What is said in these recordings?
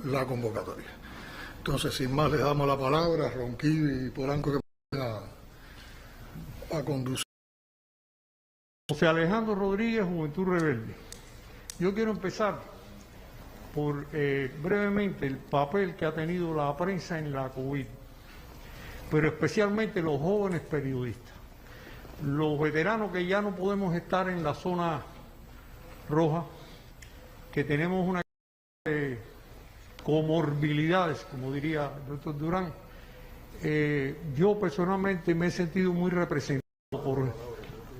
la convocatoria. Entonces, sin más, le damos la palabra a Ronquillo y Polanco que van a conducir. José Alejandro Rodríguez, Juventud Rebelde. Yo quiero empezar por brevemente el papel que ha tenido la prensa en la COVID, pero especialmente los jóvenes periodistas, los veteranos que ya no podemos estar en la zona roja, que tenemos una comorbilidades, como diría el doctor Durán. Yo personalmente me he sentido muy representado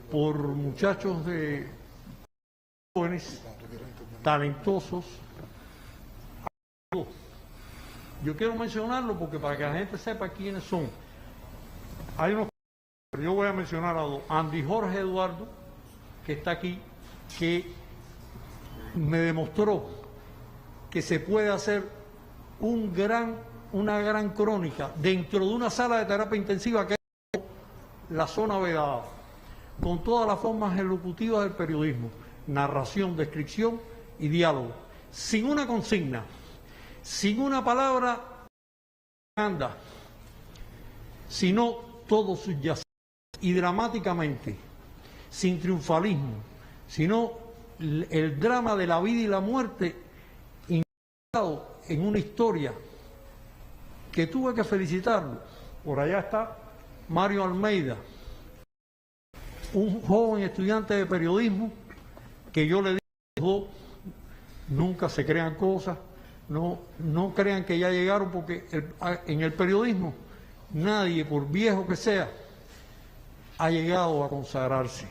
por muchachos de jóvenes, talentosos. Yo quiero mencionarlo porque para que la gente sepa quiénes son. Hay unos, yo voy a mencionar a dos. Andy Jorge Eduardo, que está aquí, que me demostró que se puede hacer una gran crónica dentro de una sala de terapia intensiva que es la zona vedada, con todas las formas elocutivas del periodismo, narración, descripción y diálogo, sin una consigna, sin una palabra anda, sino todo subyacente y dramáticamente, sin triunfalismo, sino el drama de la vida y la muerte integrado en una historia que tuve que felicitarlo. Por allá está Mario Almeida, un joven estudiante de periodismo que yo le digo, nunca se crean cosas, no crean que ya llegaron, porque en el periodismo nadie, por viejo que sea, ha llegado a consagrarse.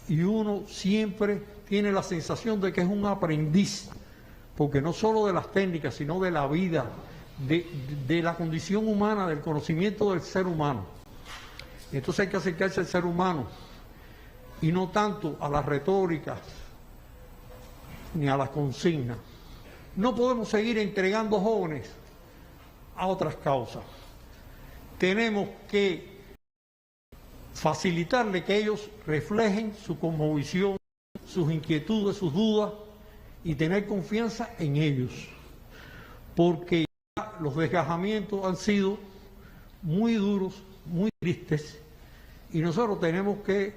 Y uno siempre tiene la sensación de que es un aprendiz, porque no solo de las técnicas, sino de la vida, de la condición humana, del conocimiento del ser humano. Entonces hay que acercarse al ser humano y no tanto a las retóricas ni a las consignas. No podemos seguir entregando jóvenes a otras causas. Tenemos que facilitarle que ellos reflejen su cosmovisión, sus inquietudes, sus dudas, y tener confianza en ellos, porque ya los desgajamientos han sido muy duros, muy tristes, y nosotros tenemos que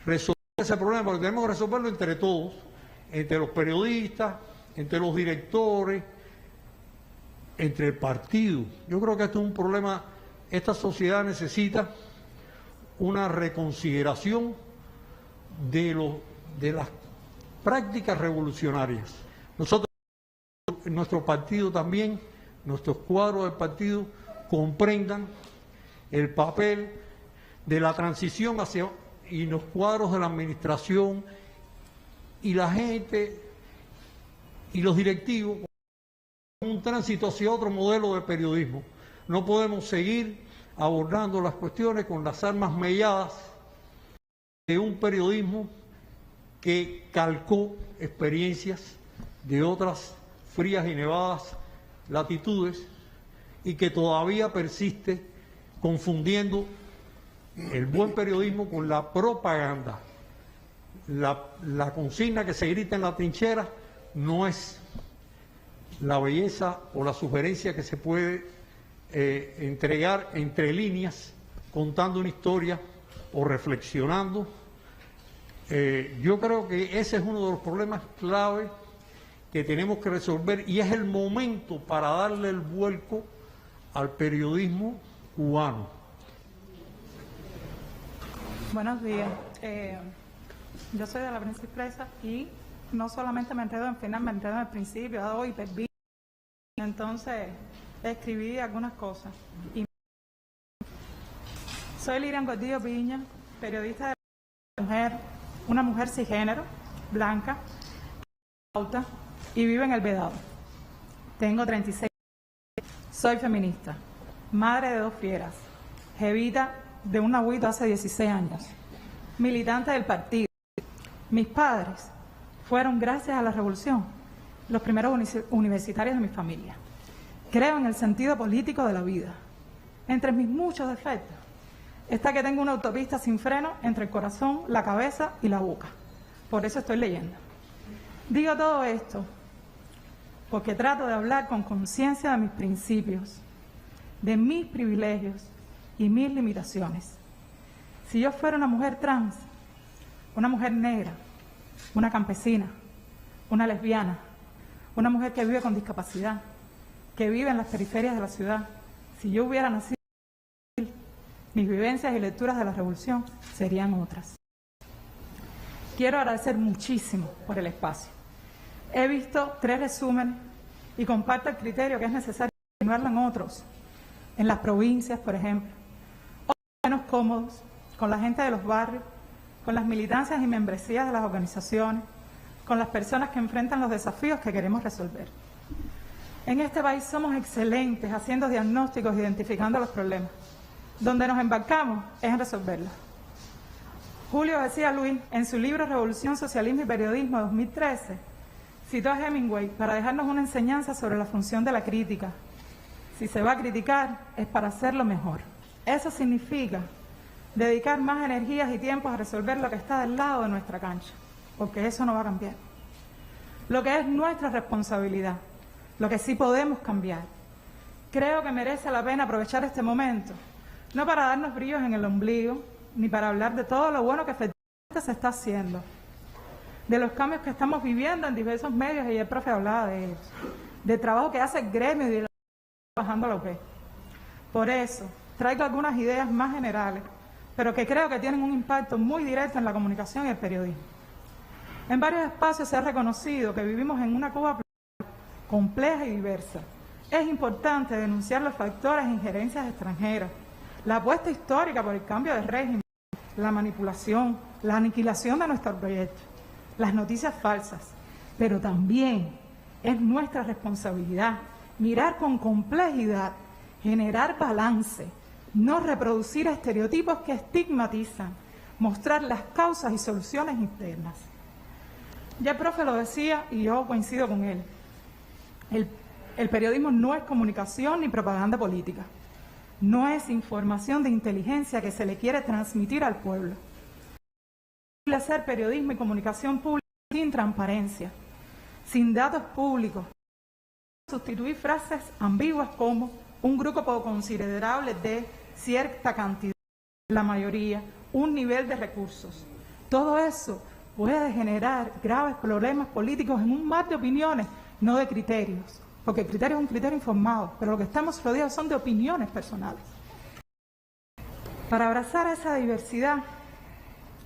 resolver ese problema, porque tenemos que resolverlo entre todos, entre los periodistas, entre los directores, entre el partido. Yo creo que esto es un problema, esta sociedad necesita una reconsideración de las prácticas revolucionarias. Nosotros, en nuestro partido también, nuestros cuadros del partido, comprendan el papel de la transición y los cuadros de la administración y la gente y los directivos, un tránsito hacia otro modelo de periodismo. No podemos seguir abordando las cuestiones con las armas melladas de un periodismo que calcó experiencias de otras frías y nevadas latitudes y que todavía persiste confundiendo el buen periodismo con la propaganda. La consigna que se grita en la trinchera no es la belleza o la sugerencia que se puede entregar entre líneas, contando una historia o reflexionando. Yo creo que ese es uno de los problemas clave que tenemos que resolver, y es el momento para darle el vuelco al periodismo cubano. Buenos días. Yo soy de la Prensa Expresa y no solamente me enredo en final, me enredo en el principio, hago hipervínculo. Entonces escribí algunas cosas. Soy Lirian Gordillo Piña, periodista de mujer, una mujer cisgénero, blanca, alta, y vive en el Vedado. Tengo 36 años. Soy feminista, madre de 2 fieras, jevita de un agüito hace 16 años, militante del partido. Mis padres fueron, gracias a la revolución, los primeros universitarios de mi familia. Creo en el sentido político de la vida. Entre mis muchos defectos está que tengo una autopista sin freno entre el corazón, la cabeza y la boca. Por eso estoy leyendo. Digo todo esto porque trato de hablar con conciencia de mis principios, de mis privilegios y mis limitaciones. Si yo fuera una mujer trans, una mujer negra, una campesina, una lesbiana, una mujer que vive con discapacidad, que vive en las periferias de la ciudad, si yo hubiera nacido en Brasil, mis vivencias y lecturas de la revolución serían otras. Quiero agradecer muchísimo por el espacio. He visto 3 resúmenes y comparto el criterio que es necesario continuarlo en otros, en las provincias, por ejemplo, o menos cómodos, con la gente de los barrios, con las militancias y membresías de las organizaciones, con las personas que enfrentan los desafíos que queremos resolver. En este país somos excelentes haciendo diagnósticos, identificando los problemas. Donde nos embarcamos es en resolverlos. Julio García Luis, en su libro Revolución, Socialismo y Periodismo 2013, citó a Hemingway para dejarnos una enseñanza sobre la función de la crítica. Si se va a criticar, es para hacerlo mejor. Eso significa dedicar más energías y tiempos a resolver lo que está del lado de nuestra cancha, porque eso no va a cambiar. Lo que es nuestra responsabilidad, lo que sí podemos cambiar. Creo que merece la pena aprovechar este momento, no para darnos brillos en el ombligo, ni para hablar de todo lo bueno que efectivamente se está haciendo, de los cambios que estamos viviendo en diversos medios, y el profe hablaba de ellos, del trabajo que hace el gremio y de la bajando la UP. Por eso, traigo algunas ideas más generales, pero que creo que tienen un impacto muy directo en la comunicación y el periodismo. En varios espacios se ha reconocido que vivimos en una Cuba compleja y diversa. Es importante denunciar los factores e injerencias extranjeras, la apuesta histórica por el cambio de régimen, la manipulación, la aniquilación de nuestro proyecto, las noticias falsas, pero también es nuestra responsabilidad mirar con complejidad, generar balance, no reproducir estereotipos que estigmatizan, mostrar las causas y soluciones internas. Ya el profe lo decía y yo coincido con él. El periodismo no es comunicación ni propaganda política. No es información de inteligencia que se le quiere transmitir al pueblo. Es posible hacer periodismo y comunicación pública sin transparencia, sin datos públicos. Sustituir frases ambiguas como un grupo poco considerable de cierta cantidad, la mayoría, un nivel de recursos. Todo eso puede generar graves problemas políticos en un mar de opiniones, no de criterios, porque el criterio es un criterio informado, pero lo que estamos rodeados son de opiniones personales. Para abrazar esa diversidad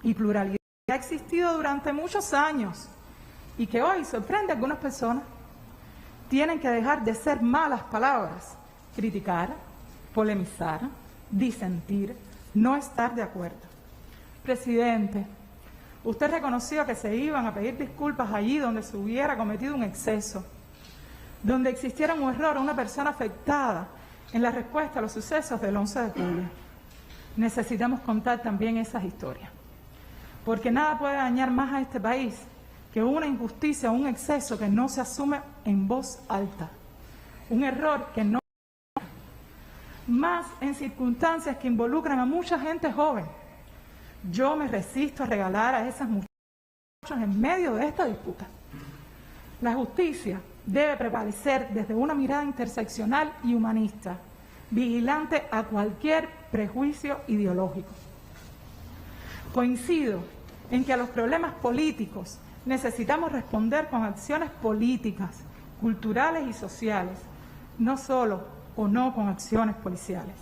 y pluralidad que ha existido durante muchos años y que hoy sorprende a algunas personas, tienen que dejar de ser malas palabras, criticar, polemizar, disentir, no estar de acuerdo. Presidente, usted reconoció que se iban a pedir disculpas allí donde se hubiera cometido un exceso, donde existiera un error o una persona afectada en la respuesta a los sucesos del 11 de julio. Necesitamos contar también esas historias, porque nada puede dañar más a este país que una injusticia o un exceso que no se asume en voz alta, un error que no, más en circunstancias que involucran a mucha gente joven. Yo me resisto a regalar a esas muchachas en medio de esta disputa. La justicia debe prevalecer desde una mirada interseccional y humanista, vigilante a cualquier prejuicio ideológico. Coincido en que a los problemas políticos necesitamos responder con acciones políticas, culturales y sociales, no solo o no con acciones policiales.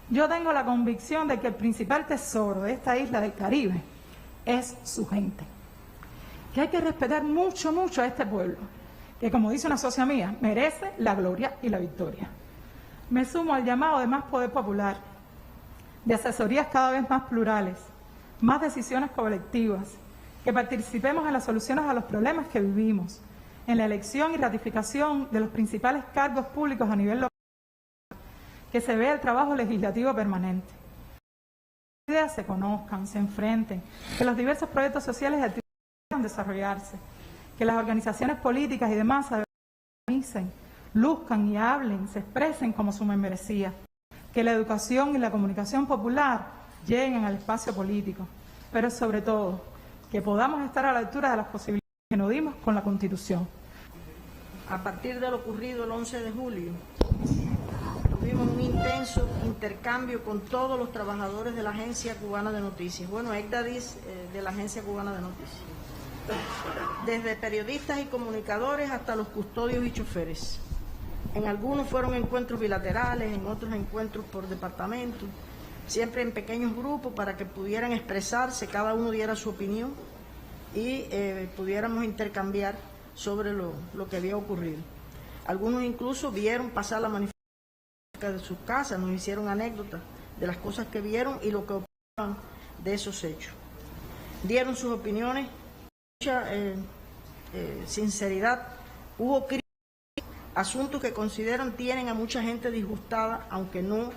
Yo tengo la convicción de que el principal tesoro de esta isla del Caribe es su gente, que hay que respetar mucho, mucho a este pueblo, que como dice una socia mía, merece la gloria y la victoria. Me sumo al llamado de más poder popular, de asesorías cada vez más plurales, más decisiones colectivas, que participemos en las soluciones a los problemas que vivimos, en la elección y ratificación de los principales cargos públicos a nivel local, que se vea el trabajo legislativo permanente. Que las ideas se conozcan, se enfrenten, que los diversos proyectos sociales y actividades puedan desarrollarse, que las organizaciones políticas y demás se organicen, luzcan y hablen, se expresen como su membresía, que la educación y la comunicación popular lleguen al espacio político, pero sobre todo, que podamos estar a la altura de las posibilidades que nos dimos con la Constitución. a partir de lo ocurrido el 11 de julio, tuvimos un intenso intercambio con todos los trabajadores de la Agencia Cubana de Noticias. Bueno, ECDADIS de la Agencia Cubana de Noticias. Desde periodistas y comunicadores hasta los custodios y choferes. En algunos fueron encuentros bilaterales, en otros encuentros por departamento, siempre en pequeños grupos para que pudieran expresarse, cada uno diera su opinión y pudiéramos intercambiar sobre lo que había ocurrido. Algunos incluso vieron pasar la manifestación de sus casas, nos hicieron anécdotas de las cosas que vieron y lo que opinaban de esos hechos. Dieron sus opiniones, mucha sinceridad, hubo críticas, asuntos que consideran tienen a mucha gente disgustada, aunque no,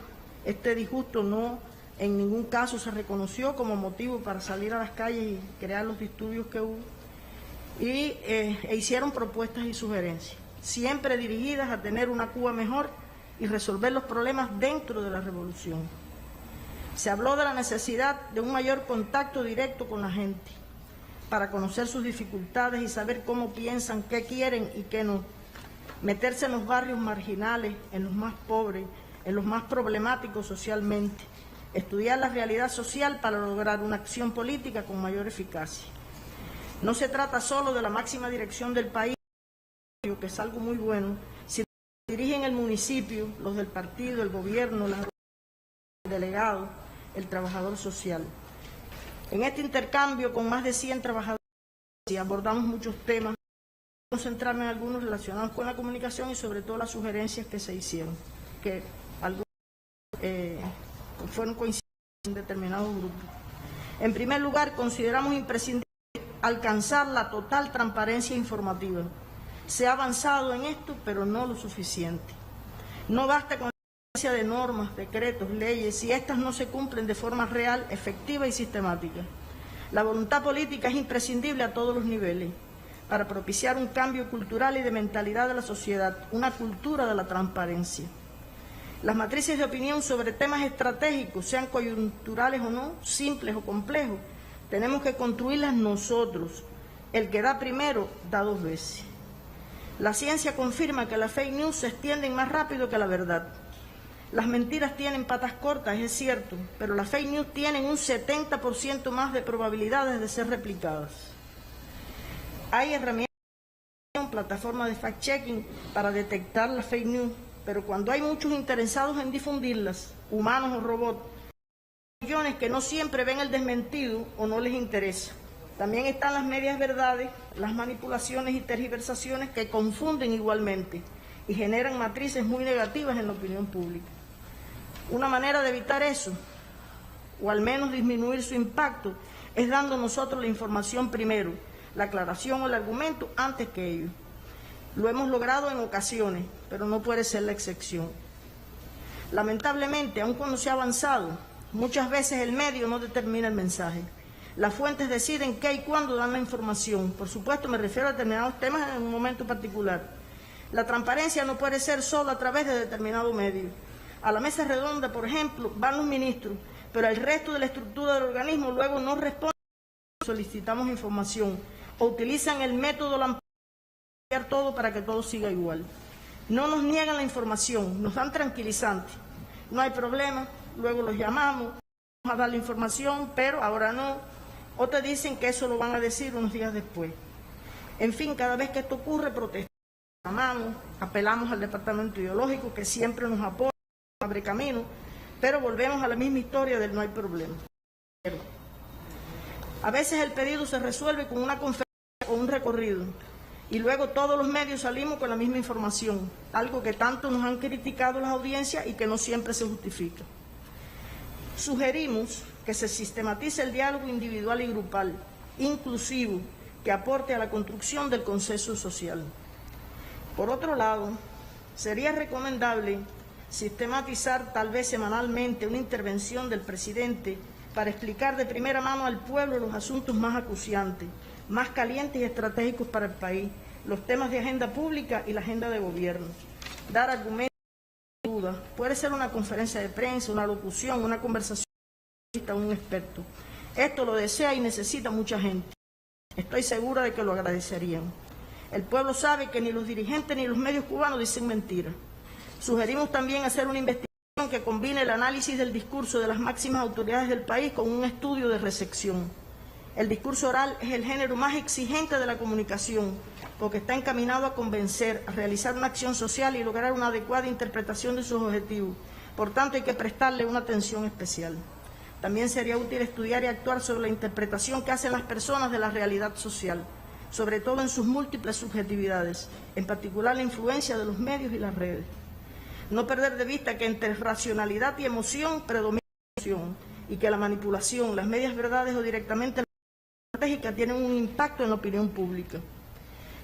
este disgusto no en ningún caso se reconoció como motivo para salir a las calles y crear los disturbios que hubo, e hicieron propuestas y sugerencias, siempre dirigidas a tener una Cuba mejor y resolver los problemas dentro de la revolución. Se habló de la necesidad de un mayor contacto directo con la gente, para conocer sus dificultades y saber cómo piensan, qué quieren y qué no. Meterse en los barrios marginales, en los más pobres, en los más problemáticos socialmente. Estudiar la realidad social para lograr una acción política con mayor eficacia. No se trata solo de la máxima dirección del país, que es algo muy bueno, sino que dirigen el municipio, los del partido, el gobierno, el delegado, el trabajador social. En este intercambio con más de 100 trabajadores abordamos muchos temas, concentrarme en algunos relacionados con la comunicación y sobre todo las sugerencias que se hicieron, que algunos fueron coincidentes en determinados grupos. En primer lugar, consideramos imprescindible alcanzar la total transparencia informativa. Se ha avanzado en esto, pero no lo suficiente. No basta con la existencia de normas, decretos, leyes, si estas no se cumplen de forma real, efectiva y sistemática. La voluntad política es imprescindible a todos los niveles para propiciar un cambio cultural y de mentalidad de la sociedad, una cultura de la transparencia. Las matrices de opinión sobre temas estratégicos, sean coyunturales o no, simples o complejos, tenemos que construirlas nosotros. El que da primero, da dos veces. La ciencia confirma que las fake news se extienden más rápido que la verdad. Las mentiras tienen patas cortas, es cierto, pero las fake news tienen un 70% más de probabilidades de ser replicadas. Hay herramientas, plataformas de fact-checking para detectar las fake news, pero cuando hay muchos interesados en difundirlas, humanos o robots, hay millones que no siempre ven el desmentido o no les interesa. También están las medias verdades, las manipulaciones y tergiversaciones que confunden igualmente y generan matrices muy negativas en la opinión pública. Una manera de evitar eso, o al menos disminuir su impacto, es dando nosotros la información primero, la aclaración o el argumento antes que ellos. Lo hemos logrado en ocasiones, pero no puede ser la excepción. Lamentablemente, aun cuando se ha avanzado, muchas veces el medio no determina el mensaje. Las fuentes deciden qué y cuándo dan la información. Por supuesto, me refiero a determinados temas en un momento particular. La transparencia no puede ser solo a través de determinado medio. A la mesa redonda, por ejemplo, van los ministros, pero el resto de la estructura del organismo luego no responde cuando solicitamos información o utilizan el método Lampard para cambiar todo para que todo siga igual. No nos niegan la información, nos dan tranquilizantes. No hay problema, luego los llamamos, vamos a dar la información, pero ahora no. O te dicen que eso lo van a decir unos días después. En fin, cada vez que esto ocurre, protestamos, llamamos, apelamos al departamento ideológico que siempre nos apoya, abre camino, pero volvemos a la misma historia del no hay problema. A veces el pedido se resuelve con una conferencia o un recorrido y luego todos los medios salimos con la misma información, algo que tanto nos han criticado las audiencias y que no siempre se justifica. Sugerimos que se sistematice el diálogo individual y grupal, inclusivo, que aporte a la construcción del consenso social. Por otro lado, sería recomendable sistematizar tal vez semanalmente una intervención del presidente para explicar de primera mano al pueblo los asuntos más acuciantes, más calientes y estratégicos para el país, los temas de agenda pública y la agenda de gobierno. Dar argumentos y dudas. Puede ser una conferencia de prensa, una locución, una conversación con un experto. Esto lo desea y necesita mucha gente. Estoy segura de que lo agradecerían. El pueblo sabe que ni los dirigentes ni los medios cubanos dicen mentiras. Sugerimos también hacer una investigación que combine el análisis del discurso de las máximas autoridades del país con un estudio de recepción. El discurso oral es el género más exigente de la comunicación, porque está encaminado a convencer, a realizar una acción social y lograr una adecuada interpretación de sus objetivos. Por tanto, hay que prestarle una atención especial. También sería útil estudiar y actuar sobre la interpretación que hacen las personas de la realidad social, sobre todo en sus múltiples subjetividades, en particular la influencia de los medios y las redes. No perder de vista que entre racionalidad y emoción predomina la emoción, y que la manipulación, las medias verdades o directamente la estratégica tienen un impacto en la opinión pública.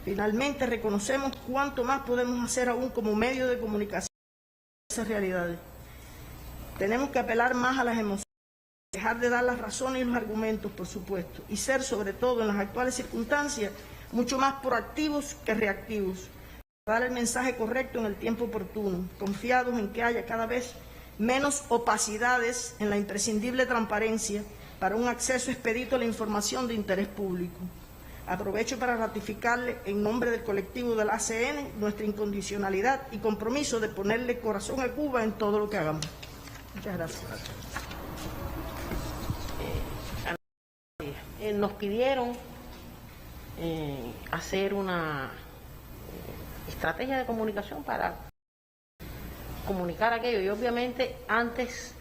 Finalmente, reconocemos cuánto más podemos hacer aún como medio de comunicación de esas realidades. Tenemos que apelar más a las emociones, dejar de dar las razones y los argumentos, por supuesto, y ser, sobre todo en las actuales circunstancias, mucho más proactivos que reactivos, para dar el mensaje correcto en el tiempo oportuno, confiados en que haya cada vez menos opacidades en la imprescindible transparencia para un acceso expedito a la información de interés público. Aprovecho para ratificarle en nombre del colectivo del ACN nuestra incondicionalidad y compromiso de ponerle corazón a Cuba en todo lo que hagamos. Muchas gracias. Nos pidieron hacer una estrategia de comunicación para comunicar aquello, y obviamente antes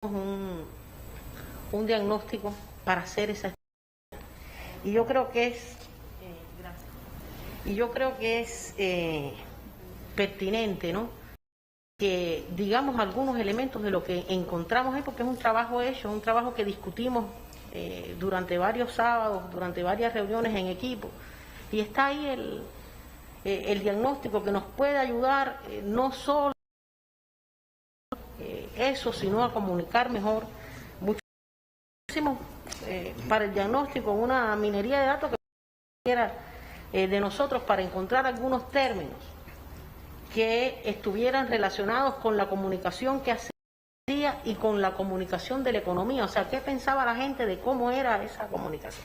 un diagnóstico para hacer esa estrategia. Y yo creo que es pertinente, ¿no?, que digamos algunos elementos de lo que encontramos ahí, porque es un trabajo hecho, un trabajo que discutimos durante varios sábados, durante varias reuniones en equipo, y está ahí el diagnóstico que nos puede ayudar no solo eso, sino a comunicar mejor. Muchísimo para el diagnóstico, una minería de datos que era de nosotros para encontrar algunos términos que estuvieran relacionados con la comunicación que hacía y con la comunicación de la economía, o sea, qué pensaba la gente de cómo era esa comunicación.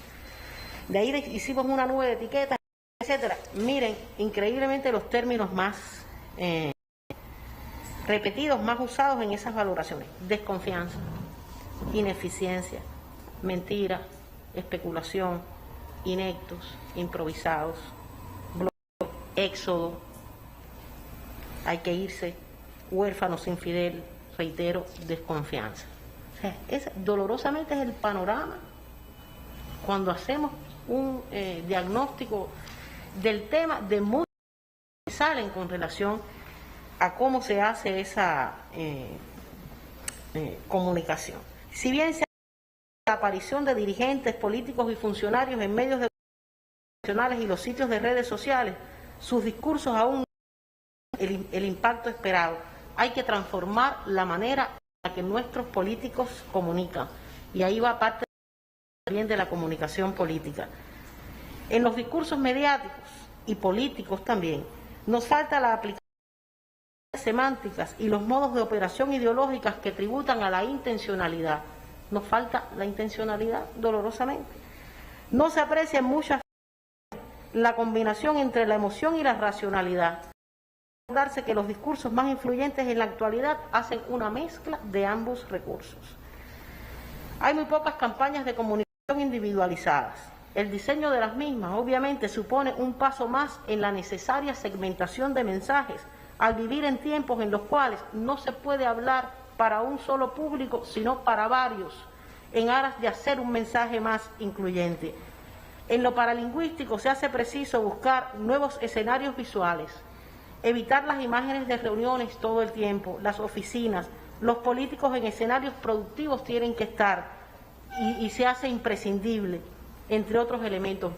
De ahí hicimos una nube de etiquetas, etcétera. Miren, increíblemente los términos más repetidos, más usados en esas valoraciones: desconfianza, ineficiencia, mentira, especulación, ineptos, improvisados, bloqueo, éxodo, hay que irse, huérfanos, infidel, reitero, desconfianza. O sea, dolorosamente es el panorama cuando hacemos un diagnóstico del tema, de muchos que salen con relación a cómo se hace esa comunicación. Si bien se ha la aparición de dirigentes políticos y funcionarios en medios de nacionales y los sitios de redes sociales, sus discursos aún no tienen el impacto esperado. Hay que transformar la manera en la que nuestros políticos comunican, y ahí va parte también de la comunicación política. En los discursos mediáticos y políticos también nos falta la aplicación de semánticas y los modos de operación ideológicas que tributan a la intencionalidad. Nos falta la intencionalidad, dolorosamente. No se aprecia en muchas la combinación entre la emoción y la racionalidad. Recordarse que los discursos más influyentes en la actualidad hacen una mezcla de ambos recursos. Hay muy pocas campañas de comunicación individualizadas. El diseño de las mismas, obviamente, supone un paso más en la necesaria segmentación de mensajes, al vivir en tiempos en los cuales no se puede hablar para un solo público, sino para varios, en aras de hacer un mensaje más incluyente. En lo paralingüístico se hace preciso buscar nuevos escenarios visuales, evitar las imágenes de reuniones todo el tiempo, las oficinas, los políticos en escenarios productivos tienen que estar y se hace imprescindible, entre otros elementos.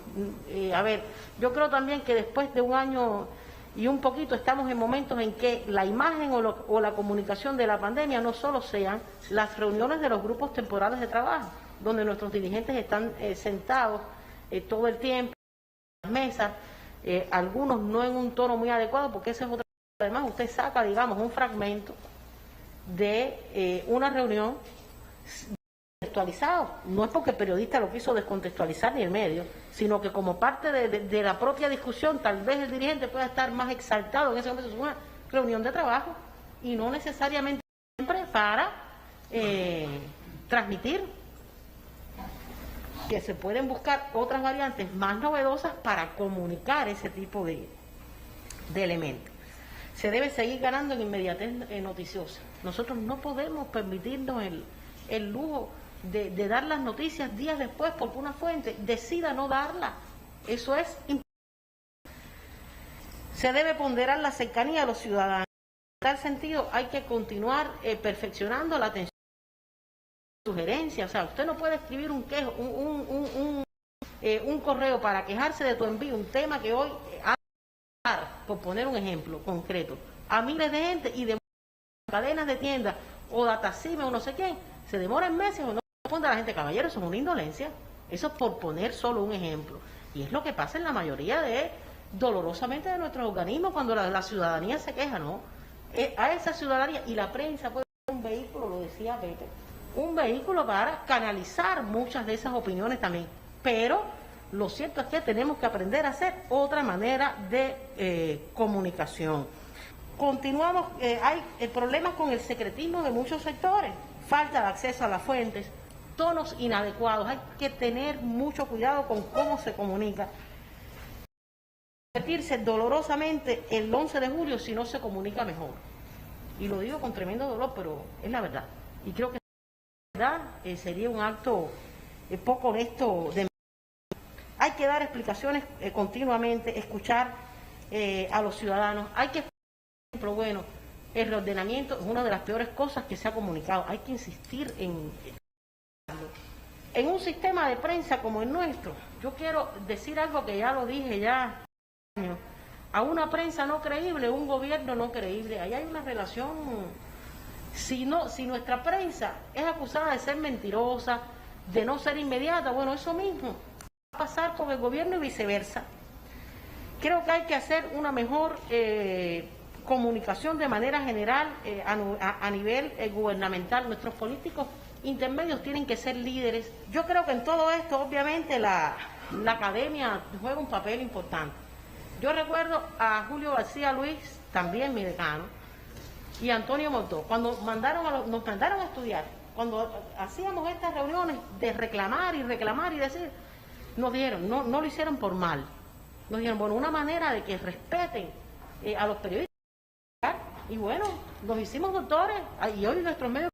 Yo creo también que después de un año y un poquito estamos en momentos en que la imagen o la comunicación de la pandemia no solo sean las reuniones de los grupos temporales de trabajo, donde nuestros dirigentes están sentados todo el tiempo en las mesas, algunos no en un tono muy adecuado, porque esa es otra cosa. Además, usted saca, digamos, un fragmento de una reunión descontextualizado. No es porque el periodista lo quiso descontextualizar ni el medio, sino que como parte de la propia discusión, tal vez el dirigente pueda estar más exaltado en ese momento. Es una reunión de trabajo y no necesariamente siempre para transmitir, que se pueden buscar otras variantes más novedosas para comunicar ese tipo de elementos. Se debe seguir ganando en inmediatez noticiosa. Nosotros no podemos permitirnos el lujo de dar las noticias días después porque una fuente decida no darla. Eso es importante. Se debe ponderar la cercanía a los ciudadanos. En tal sentido, hay que continuar perfeccionando la atención a sugerencias. O sea, usted no puede escribir un correo para quejarse de tu envío, un tema que hoy por poner un ejemplo concreto, a miles de gente y de cadenas de tiendas o Datacime o no sé quién, se demoran meses o no responde a la gente. Caballero, eso es una indolencia. Eso es por poner solo un ejemplo. Y es lo que pasa en la mayoría dolorosamente de nuestros organismos cuando la ciudadanía se queja, ¿no? A esa ciudadanía, y la prensa puede ser un vehículo, lo decía Pepe, un vehículo para canalizar muchas de esas opiniones también. Pero lo cierto es que tenemos que aprender a hacer otra manera de comunicación. Continuamos, hay problemas con el secretismo de muchos sectores, falta de acceso a las fuentes, tonos inadecuados, hay que tener mucho cuidado con cómo se comunica. Repetirse dolorosamente el 11 de julio si no se comunica mejor. Y lo digo con tremendo dolor, pero es la verdad. Y creo que la verdad sería un acto poco honesto de... Hay que dar explicaciones continuamente, escuchar a los ciudadanos. Hay que, pero bueno, el reordenamiento es una de las peores cosas que se ha comunicado. Hay que insistir en un sistema de prensa como el nuestro. Yo quiero decir algo que ya lo dije ya. A una prensa no creíble, un gobierno no creíble. Ahí hay una relación. Si nuestra prensa es acusada de ser mentirosa, de no ser inmediata, bueno, eso mismo va a pasar con el gobierno y viceversa. Creo que hay que hacer una mejor comunicación de manera general a nivel gubernamental. Nuestros políticos intermedios tienen que ser líderes. Yo creo que en todo esto, obviamente, la academia juega un papel importante. Yo recuerdo a Julio García Luis, también mi decano, y Antonio Mortó, cuando nos mandaron a estudiar, cuando hacíamos estas reuniones de reclamar y decir, nos dieron, no lo hicieron por mal, nos dijeron, bueno, una manera de que respeten a los periodistas, y bueno, nos hicimos doctores, y hoy nuestros medios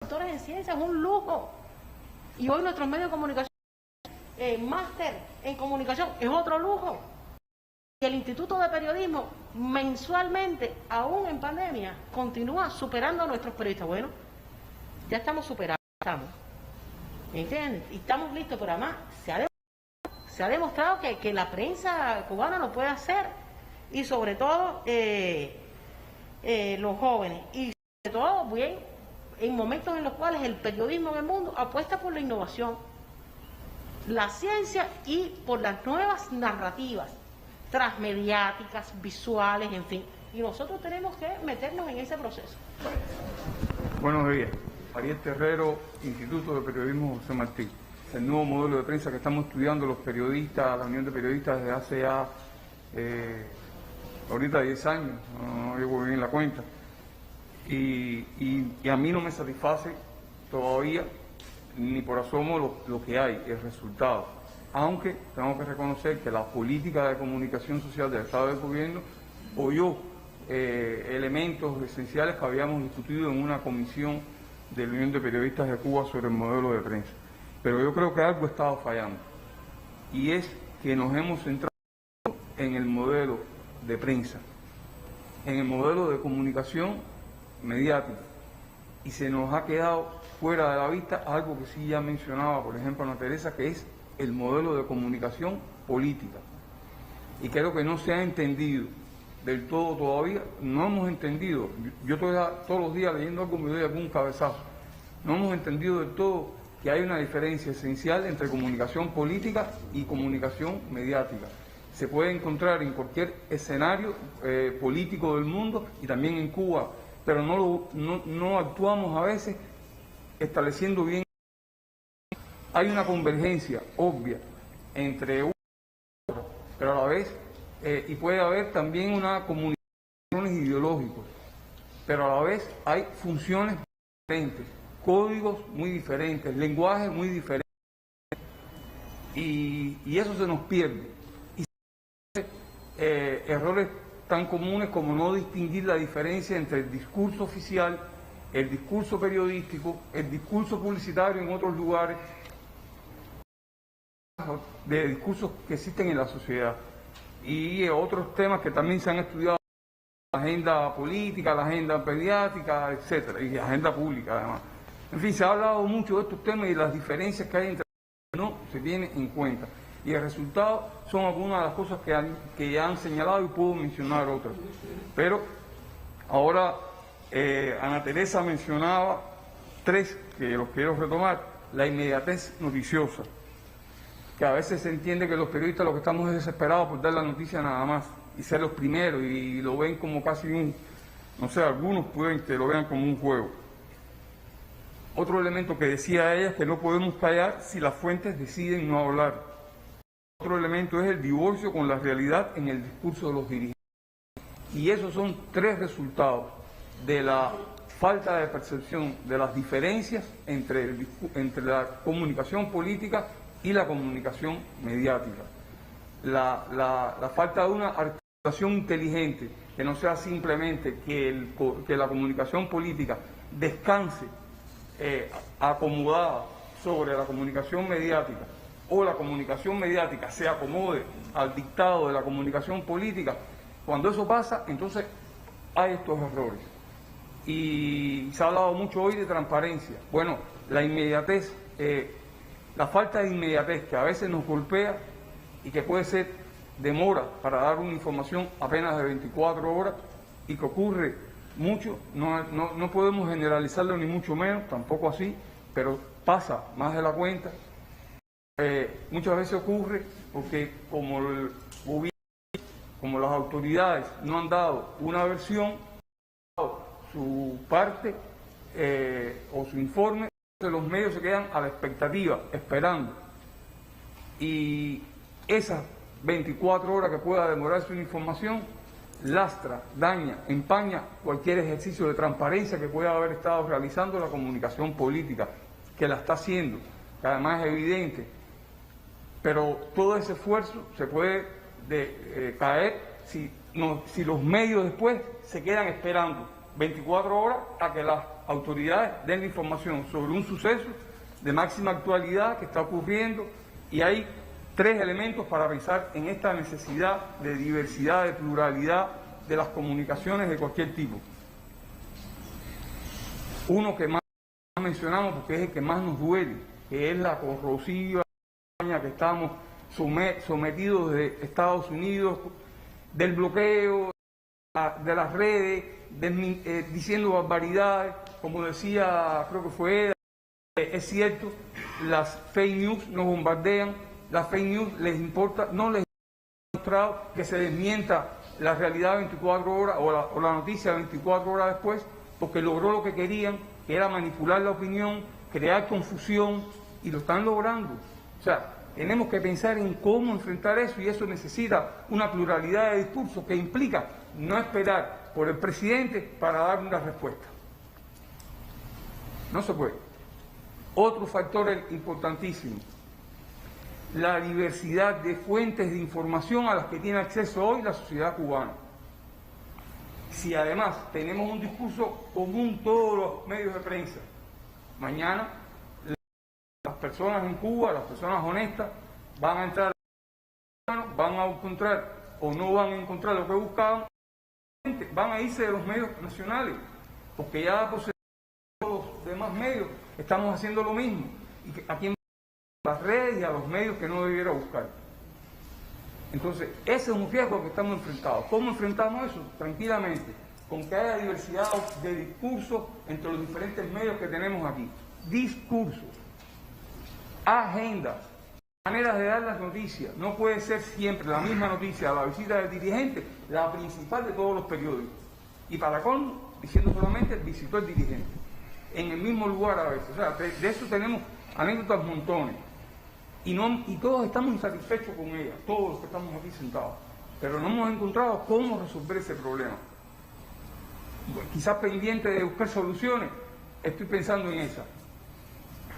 doctores en ciencia es un lujo, y hoy nuestros medios de comunicación, máster en comunicación es otro lujo. El Instituto de Periodismo mensualmente, aún en pandemia, continúa superando a nuestros periodistas. Bueno, ya estamos superando, ¿me entiendes? Y estamos listos, pero además se ha demostrado que la prensa cubana lo puede hacer, y sobre todo los jóvenes, y sobre todo bien en momentos en los cuales el periodismo en el mundo apuesta por la innovación, la ciencia y por las nuevas narrativas transmediáticas, visuales, en fin. Y nosotros tenemos que meternos en ese proceso. Buenos días. Ariel Terrero, Instituto de Periodismo José Martí. El nuevo modelo de prensa que estamos estudiando los periodistas, la Unión de Periodistas, desde hace ya ahorita 10 años, no llevo bien la cuenta. Y a mí no me satisface todavía, ni por asomo, lo que hay, el resultado. Aunque tengo que reconocer que la política de comunicación social del Estado del Gobierno oyó elementos esenciales que habíamos discutido en una comisión de la Unión de Periodistas de Cuba sobre el modelo de prensa. Pero yo creo que algo estaba fallando, y es que nos hemos centrado en el modelo de prensa, en el modelo de comunicación mediática, y se nos ha quedado fuera de la vista algo que sí ya mencionaba, por ejemplo, Ana Teresa, que es el modelo de comunicación política. Y creo que no se ha entendido del todo todavía, no hemos entendido, yo estoy todos los días leyendo algo, me doy algún cabezazo, no hemos entendido del todo que hay una diferencia esencial entre comunicación política y comunicación mediática. Se puede encontrar en cualquier escenario político del mundo y también en Cuba, pero no actuamos a veces estableciendo bien hay una convergencia obvia entre una y otra, pero a la vez, y puede haber también una comunicación ideológicos, pero a la vez hay funciones diferentes, códigos muy diferentes, lenguajes muy diferentes, y eso se nos pierde. Y errores tan comunes como no distinguir la diferencia entre el discurso oficial, el discurso periodístico, el discurso publicitario en otros lugares, de discursos que existen en la sociedad, y otros temas que también se han estudiado, la agenda política, la agenda mediática, etcétera, y la agenda pública además. En fin, se ha hablado mucho de estos temas y las diferencias que hay entre ellos no se tienen en cuenta. Y el resultado son algunas de las cosas que ya han señalado y puedo mencionar otras. Pero ahora Ana Teresa mencionaba tres que los quiero retomar. La inmediatez noticiosa, que a veces se entiende que los periodistas lo que estamos es desesperados por dar la noticia nada más y ser los primeros y lo ven como casi un, no sé, algunos pueden que lo vean como un juego. Otro elemento que decía ella es que no podemos callar si las fuentes deciden no hablar. Otro elemento es el divorcio con la realidad en el discurso de los dirigentes. Y esos son tres resultados de la falta de percepción de las diferencias entre la comunicación política y la comunicación mediática. La falta de una articulación inteligente, que no sea simplemente que la comunicación política descanse acomodada sobre la comunicación mediática, o la comunicación mediática se acomode al dictado de la comunicación política. Cuando eso pasa, entonces hay estos errores. Y se ha hablado mucho hoy de transparencia. Bueno, la inmediatez, la falta de inmediatez que a veces nos golpea y que puede ser demora para dar una información apenas de 24 horas y que ocurre mucho, no podemos generalizarlo ni mucho menos, tampoco así, pero pasa más de la cuenta. Muchas veces ocurre porque como el gobierno, como las autoridades no han dado una versión, su parte o su informe, los medios se quedan a la expectativa, esperando. Y esas 24 horas que pueda demorar su información lastra, daña, empaña cualquier ejercicio de transparencia que pueda haber estado realizando la comunicación política, que la está haciendo, que además es evidente. Pero todo ese esfuerzo se puede caer si los medios después se quedan esperando 24 horas a que las autoridades den la información sobre un suceso de máxima actualidad que está ocurriendo, y hay tres elementos para pensar en esta necesidad de diversidad, de pluralidad de las comunicaciones de cualquier tipo. Uno que más mencionamos porque es el que más nos duele, que es la corrosiva que estamos sometidos de Estados Unidos, del bloqueo, de las redes, diciendo barbaridades, como decía, creo que fue Eda, es cierto, las fake news nos bombardean, las fake news les importa, no les ha mostrado que se desmienta la realidad 24 horas o la noticia 24 horas después, porque logró lo que querían, que era manipular la opinión, crear confusión, y lo están logrando. O sea, tenemos que pensar en cómo enfrentar eso, y eso necesita una pluralidad de discursos que implica no esperar por el presidente para dar una respuesta. No se puede. Otro factor importantísimo, la diversidad de fuentes de información a las que tiene acceso hoy la sociedad cubana. Si además tenemos un discurso común todos los medios de prensa, mañana las personas en Cuba, las personas honestas, van a entrar, van a encontrar o no van a encontrar lo que buscaban, van a irse de los medios nacionales, porque ya por los demás medios estamos haciendo lo mismo, y que aquí en las redes y a los medios que no debiera buscar. Entonces, ese es un riesgo que estamos enfrentados. ¿Cómo enfrentamos eso? Tranquilamente, con que haya diversidad de discursos entre los diferentes medios que tenemos aquí. Discursos, agendas, maneras de dar las noticias. No puede ser siempre la misma noticia, la visita del dirigente, la principal de todos los periódicos. Y para colmo, diciendo solamente visitó el dirigente, en el mismo lugar a veces. O sea, de eso tenemos anécdotas montones, y todos estamos insatisfechos con ellas, todos los que estamos aquí sentados, pero no hemos encontrado cómo resolver ese problema. Bueno, quizás pendiente de buscar soluciones, estoy pensando en esa.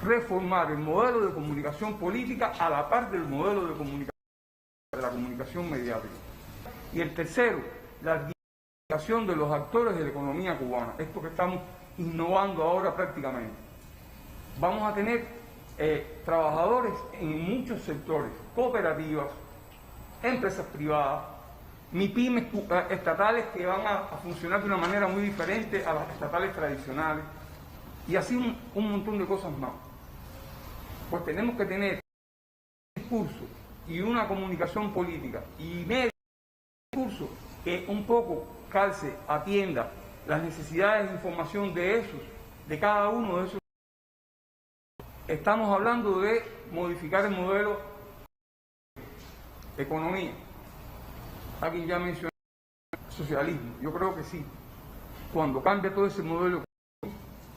Reformar el modelo de comunicación política a la par del modelo de la comunicación mediática. Y el tercero, la dignificación de los actores de la economía cubana, esto que estamos innovando ahora prácticamente. Vamos a tener trabajadores en muchos sectores, cooperativas, empresas privadas, MIPYMES estatales que van a funcionar de una manera muy diferente a las estatales tradicionales, y así un montón de cosas más. Pues tenemos que tener un discurso y una comunicación política y medio discurso que un poco calce, atienda las necesidades de información de cada uno de esos. Estamos hablando de modificar el modelo de economía. Alguien ya mencionó el socialismo. Yo creo que sí. Cuando cambia todo ese modelo,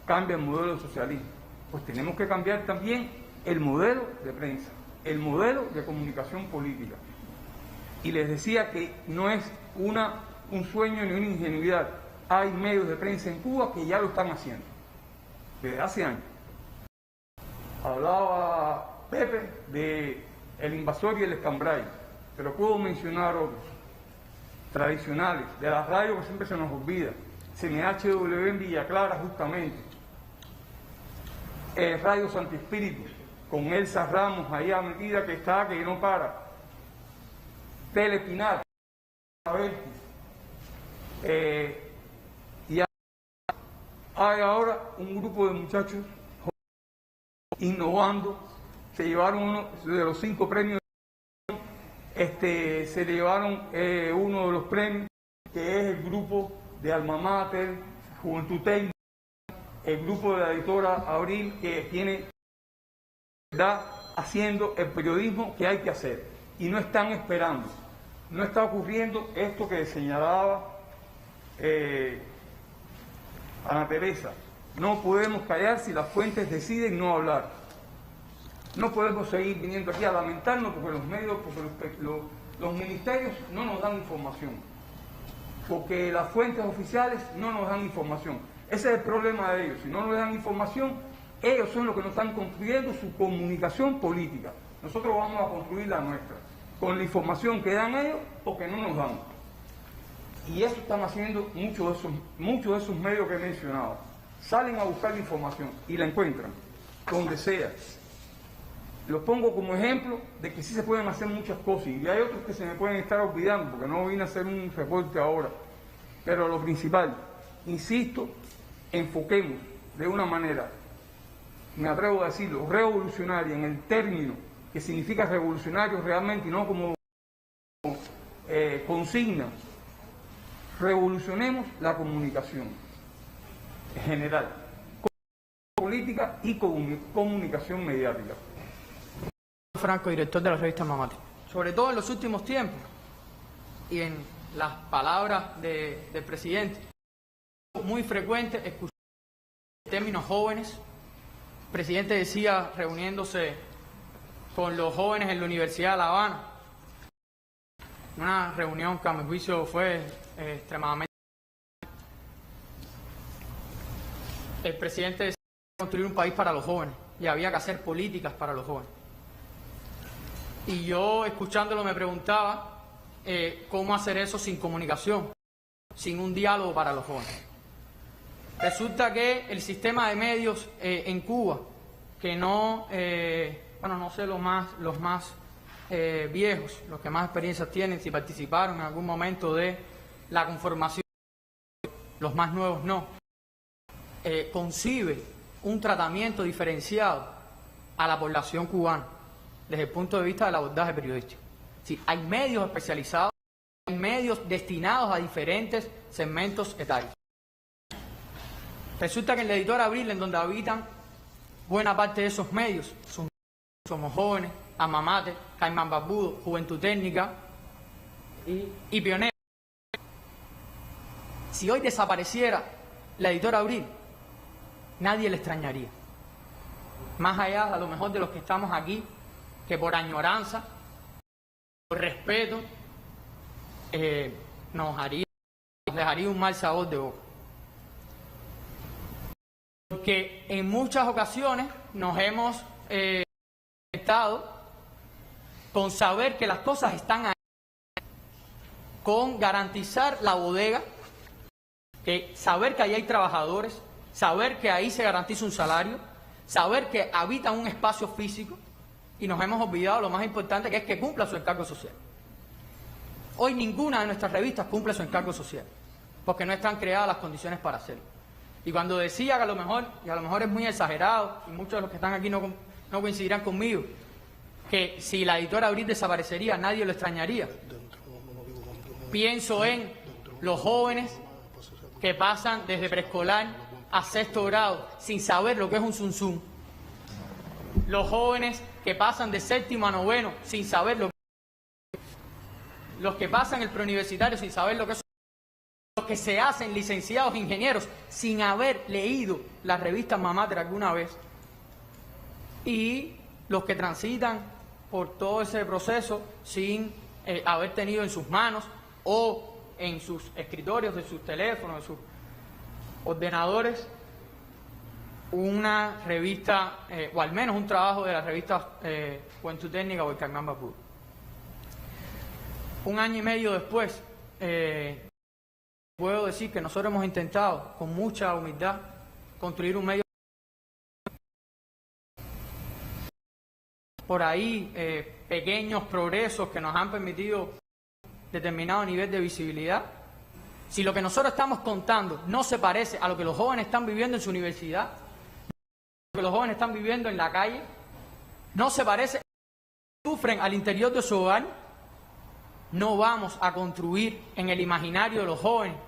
cambia el modelo de socialismo. Pues tenemos que cambiar también el modelo de prensa, el modelo de comunicación política. Y les decía que no es un sueño ni una ingenuidad. Hay medios de prensa en Cuba que ya lo están haciendo, desde hace años. Hablaba Pepe de El Invasor y El Escambray, pero puedo mencionar otros tradicionales, de la radio que siempre se nos olvida, CNHW en Villa Clara justamente, Radio Santo Espíritu, con Elsa Ramos allá metida que está, que no para, Telepinar, y hay ahora un grupo de muchachos innovando, se llevaron uno de los 5 premios, se llevaron uno de los premios, que es el grupo de Alma Mater, Juventud Técnica, el grupo de la editora Abril, que está haciendo el periodismo que hay que hacer, y no están esperando. No está ocurriendo esto que señalaba Ana Teresa. No podemos callar si las fuentes deciden no hablar. No podemos seguir viniendo aquí a lamentarnos porque los medios, porque los ministerios no nos dan información, porque las fuentes oficiales no nos dan información. Ese es el problema de ellos. Si no nos dan información, ellos son los que nos están construyendo su comunicación política. Nosotros vamos a construir la nuestra, con la información que dan ellos o que no nos dan. Y eso están haciendo muchos de esos medios que he mencionado. Salen a buscar la información y la encuentran, donde sea. Los pongo como ejemplo de que sí se pueden hacer muchas cosas, y hay otros que se me pueden estar olvidando, porque no vine a hacer un reporte ahora. Pero lo principal, insisto, enfoquemos de una manera, me atrevo a decirlo, revolucionaria, en el término que significa revolucionario realmente, y no como consigna. Revolucionemos la comunicación general, política y comunicación mediática. Franco, director de la revista Alma Mater. Sobre todo en los últimos tiempos y en las palabras del presidente, muy frecuente escuchar términos jóvenes. El presidente decía, reuniéndose con los jóvenes en la Universidad de La Habana, una reunión que a mi juicio fue extremadamente... El presidente decía construir un país para los jóvenes y había que hacer políticas para los jóvenes. Y yo, escuchándolo, me preguntaba cómo hacer eso sin comunicación, sin un diálogo para los jóvenes. Resulta que el sistema de medios en Cuba, que no, no sé los más viejos, los que más experiencias tienen, si participaron en algún momento de la conformación, los más nuevos no, concibe un tratamiento diferenciado a la población cubana desde el punto de vista del abordaje periodístico. Sí, hay medios especializados, hay medios destinados a diferentes segmentos etarios. Resulta que en la editora Abril, en donde habitan buena parte de esos medios, Somos Jóvenes, Alma Mater, Caimán Barbudo, Juventud Técnica y Pionera. Si hoy desapareciera la editora Abril, nadie le extrañaría. más allá a lo mejor de los que estamos aquí, que por añoranza, por respeto, nos dejaría un mal sabor de boca. Porque en muchas ocasiones nos hemos estado con saber que las cosas están ahí, con garantizar la bodega, que saber que ahí hay trabajadores, saber que ahí se garantiza un salario, saber que habitan un espacio físico, y nos hemos olvidado lo más importante, que es que cumpla su encargo social. Hoy ninguna de nuestras revistas cumple su encargo social, porque no están creadas las condiciones para hacerlo. Y cuando decía que a lo mejor es muy exagerado, y muchos de los que están aquí no coincidirán conmigo, que si la editora Abril desaparecería, nadie lo extrañaría. Pienso en los jóvenes que pasan desde preescolar a sexto grado sin saber lo que es un zum zum. Los jóvenes que pasan de séptimo a noveno sin saber lo que es. Los que pasan el preuniversitario sin saber lo que es. Los que se hacen licenciados ingenieros sin haber leído las revistas Mamáter alguna vez. Y los que transitan por todo ese proceso sin haber tenido en sus manos o en sus escritorios, de sus teléfonos, de sus ordenadores, una revista, o al menos un trabajo de la revista Juventud Técnica o el Caimán Babur. Un año y medio después, puedo decir que nosotros hemos intentado, con mucha humildad, construir un medio. Por ahí, pequeños progresos que nos han permitido determinado nivel de visibilidad. Si lo que nosotros estamos contando no se parece a lo que los jóvenes están viviendo en su universidad, lo que los jóvenes están viviendo en la calle, no se parece a lo que sufren al interior de su hogar, no vamos a construir en el imaginario de los jóvenes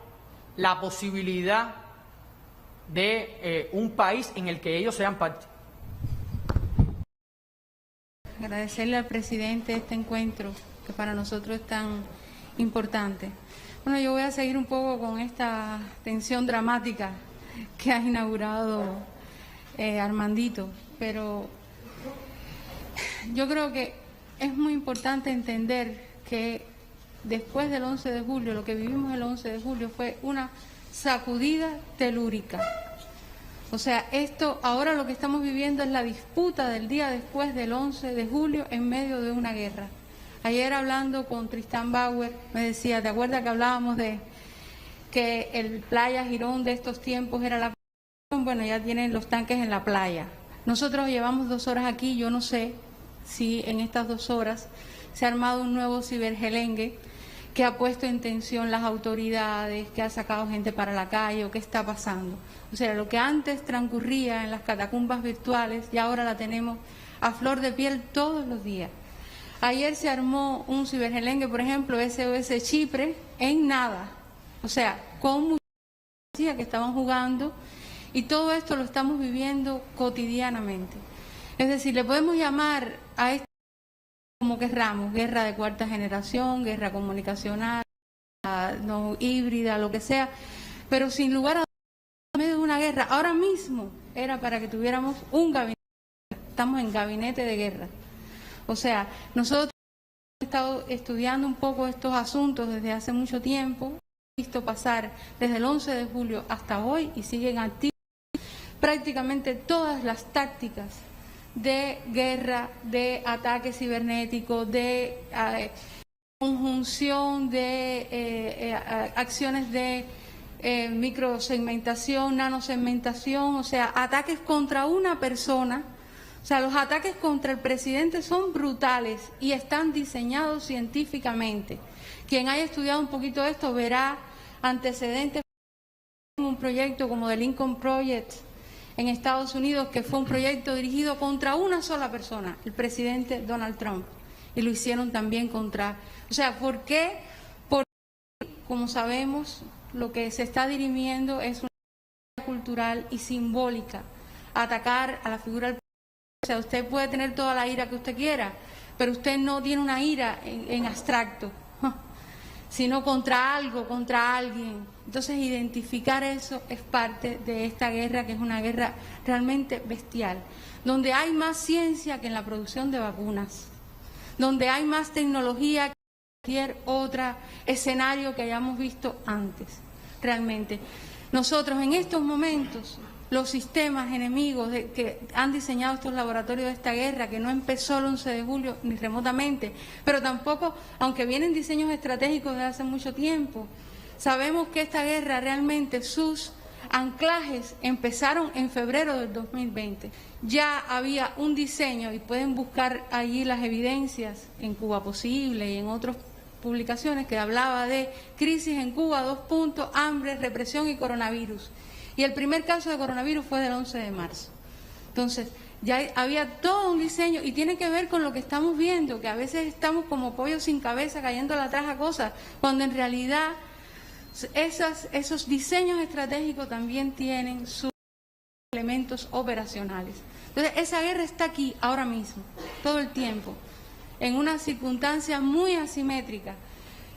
la posibilidad de un país en el que ellos sean parte. Agradecerle al presidente este encuentro, que para nosotros es tan importante. Bueno, yo voy a seguir un poco con esta tensión dramática que ha inaugurado Armandito, pero yo creo que es muy importante entender que después del 11 de julio, lo que vivimos el 11 de julio fue una sacudida telúrica. O sea, esto, ahora lo que estamos viviendo es la disputa del día después del 11 de julio en medio de una guerra. Ayer hablando con Tristán Bauer, me decía, ¿te acuerdas que hablábamos de que el Playa Girón de estos tiempos era la... Bueno, ya tienen los tanques en la playa. Nosotros llevamos 2 horas aquí, yo no sé si en estas 2 horas se ha armado un nuevo cibergelengue que ha puesto en tensión las autoridades, que ha sacado gente para la calle o qué está pasando. O sea, lo que antes transcurría en las catacumbas virtuales, ya ahora la tenemos a flor de piel todos los días. Ayer se armó un cibergelengue, por ejemplo, SOS Chipre, en nada. O sea, con mucha que estaban jugando, y todo esto lo estamos viviendo cotidianamente. Es decir, le podemos llamar a esto como querramos, guerra de cuarta generación, guerra comunicacional, no híbrida, lo que sea, pero sin lugar a dudas, en medio de una guerra, ahora mismo era para que tuviéramos un gabinete, estamos en gabinete de guerra. O sea, nosotros hemos estado estudiando un poco estos asuntos desde hace mucho tiempo, hemos visto pasar desde el 11 de julio hasta hoy y siguen activas prácticamente todas las tácticas de guerra, de ataque cibernético, de conjunción de acciones de microsegmentación, nanosegmentación, o sea, ataques contra una persona. O sea, los ataques contra el presidente son brutales y están diseñados científicamente. Quien haya estudiado un poquito esto verá antecedentes en un proyecto como The Lincoln Project en Estados Unidos, que fue un proyecto dirigido contra una sola persona, el presidente Donald Trump, y lo hicieron también contra... O sea, ¿por qué? Porque, como sabemos, lo que se está dirimiendo es una cultural y simbólica, atacar a la figura del presidente. O sea, usted puede tener toda la ira que usted quiera, pero usted no tiene una ira en abstracto. sino contra algo, contra alguien. Entonces, identificar eso es parte de esta guerra, que es una guerra realmente bestial, donde hay más ciencia que en la producción de vacunas, donde hay más tecnología que en cualquier otro escenario que hayamos visto antes. Realmente, nosotros en estos momentos, los sistemas enemigos que han diseñado estos laboratorios de esta guerra, que no empezó el 11 de julio ni remotamente, pero tampoco, aunque vienen diseños estratégicos de hace mucho tiempo, sabemos que esta guerra realmente sus anclajes empezaron en febrero del 2020. Ya había un diseño, y pueden buscar allí las evidencias en Cuba Posible y en otras publicaciones, que hablaba de crisis en Cuba, 2 puntos, hambre, represión y coronavirus. Y el primer caso de coronavirus fue del 11 de marzo. Entonces, ya había todo un diseño, y tiene que ver con lo que estamos viendo, que a veces estamos como pollos sin cabeza cayendo atrás a cosas, cuando en realidad esos diseños estratégicos también tienen sus elementos operacionales. Entonces, esa guerra está aquí ahora mismo, todo el tiempo, en una circunstancia muy asimétrica.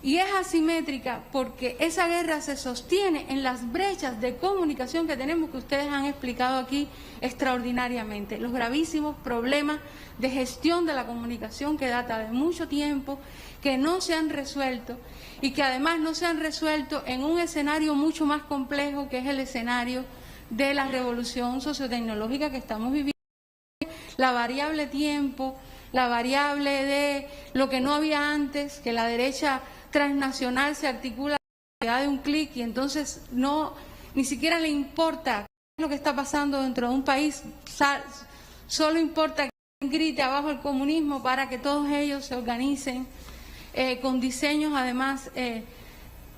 Y es asimétrica porque esa guerra se sostiene en las brechas de comunicación que tenemos, que ustedes han explicado aquí extraordinariamente. Los gravísimos problemas de gestión de la comunicación que data de mucho tiempo, que no se han resuelto, y que además no se han resuelto en un escenario mucho más complejo, que es el escenario de la revolución sociotecnológica que estamos viviendo. La variable tiempo, la variable de lo que no había antes, que la derecha transnacional se articula a la velocidad de un clic, y entonces ni siquiera le importa lo que está pasando dentro de un país, solo importa que grite abajo el comunismo para que todos ellos se organicen con diseños además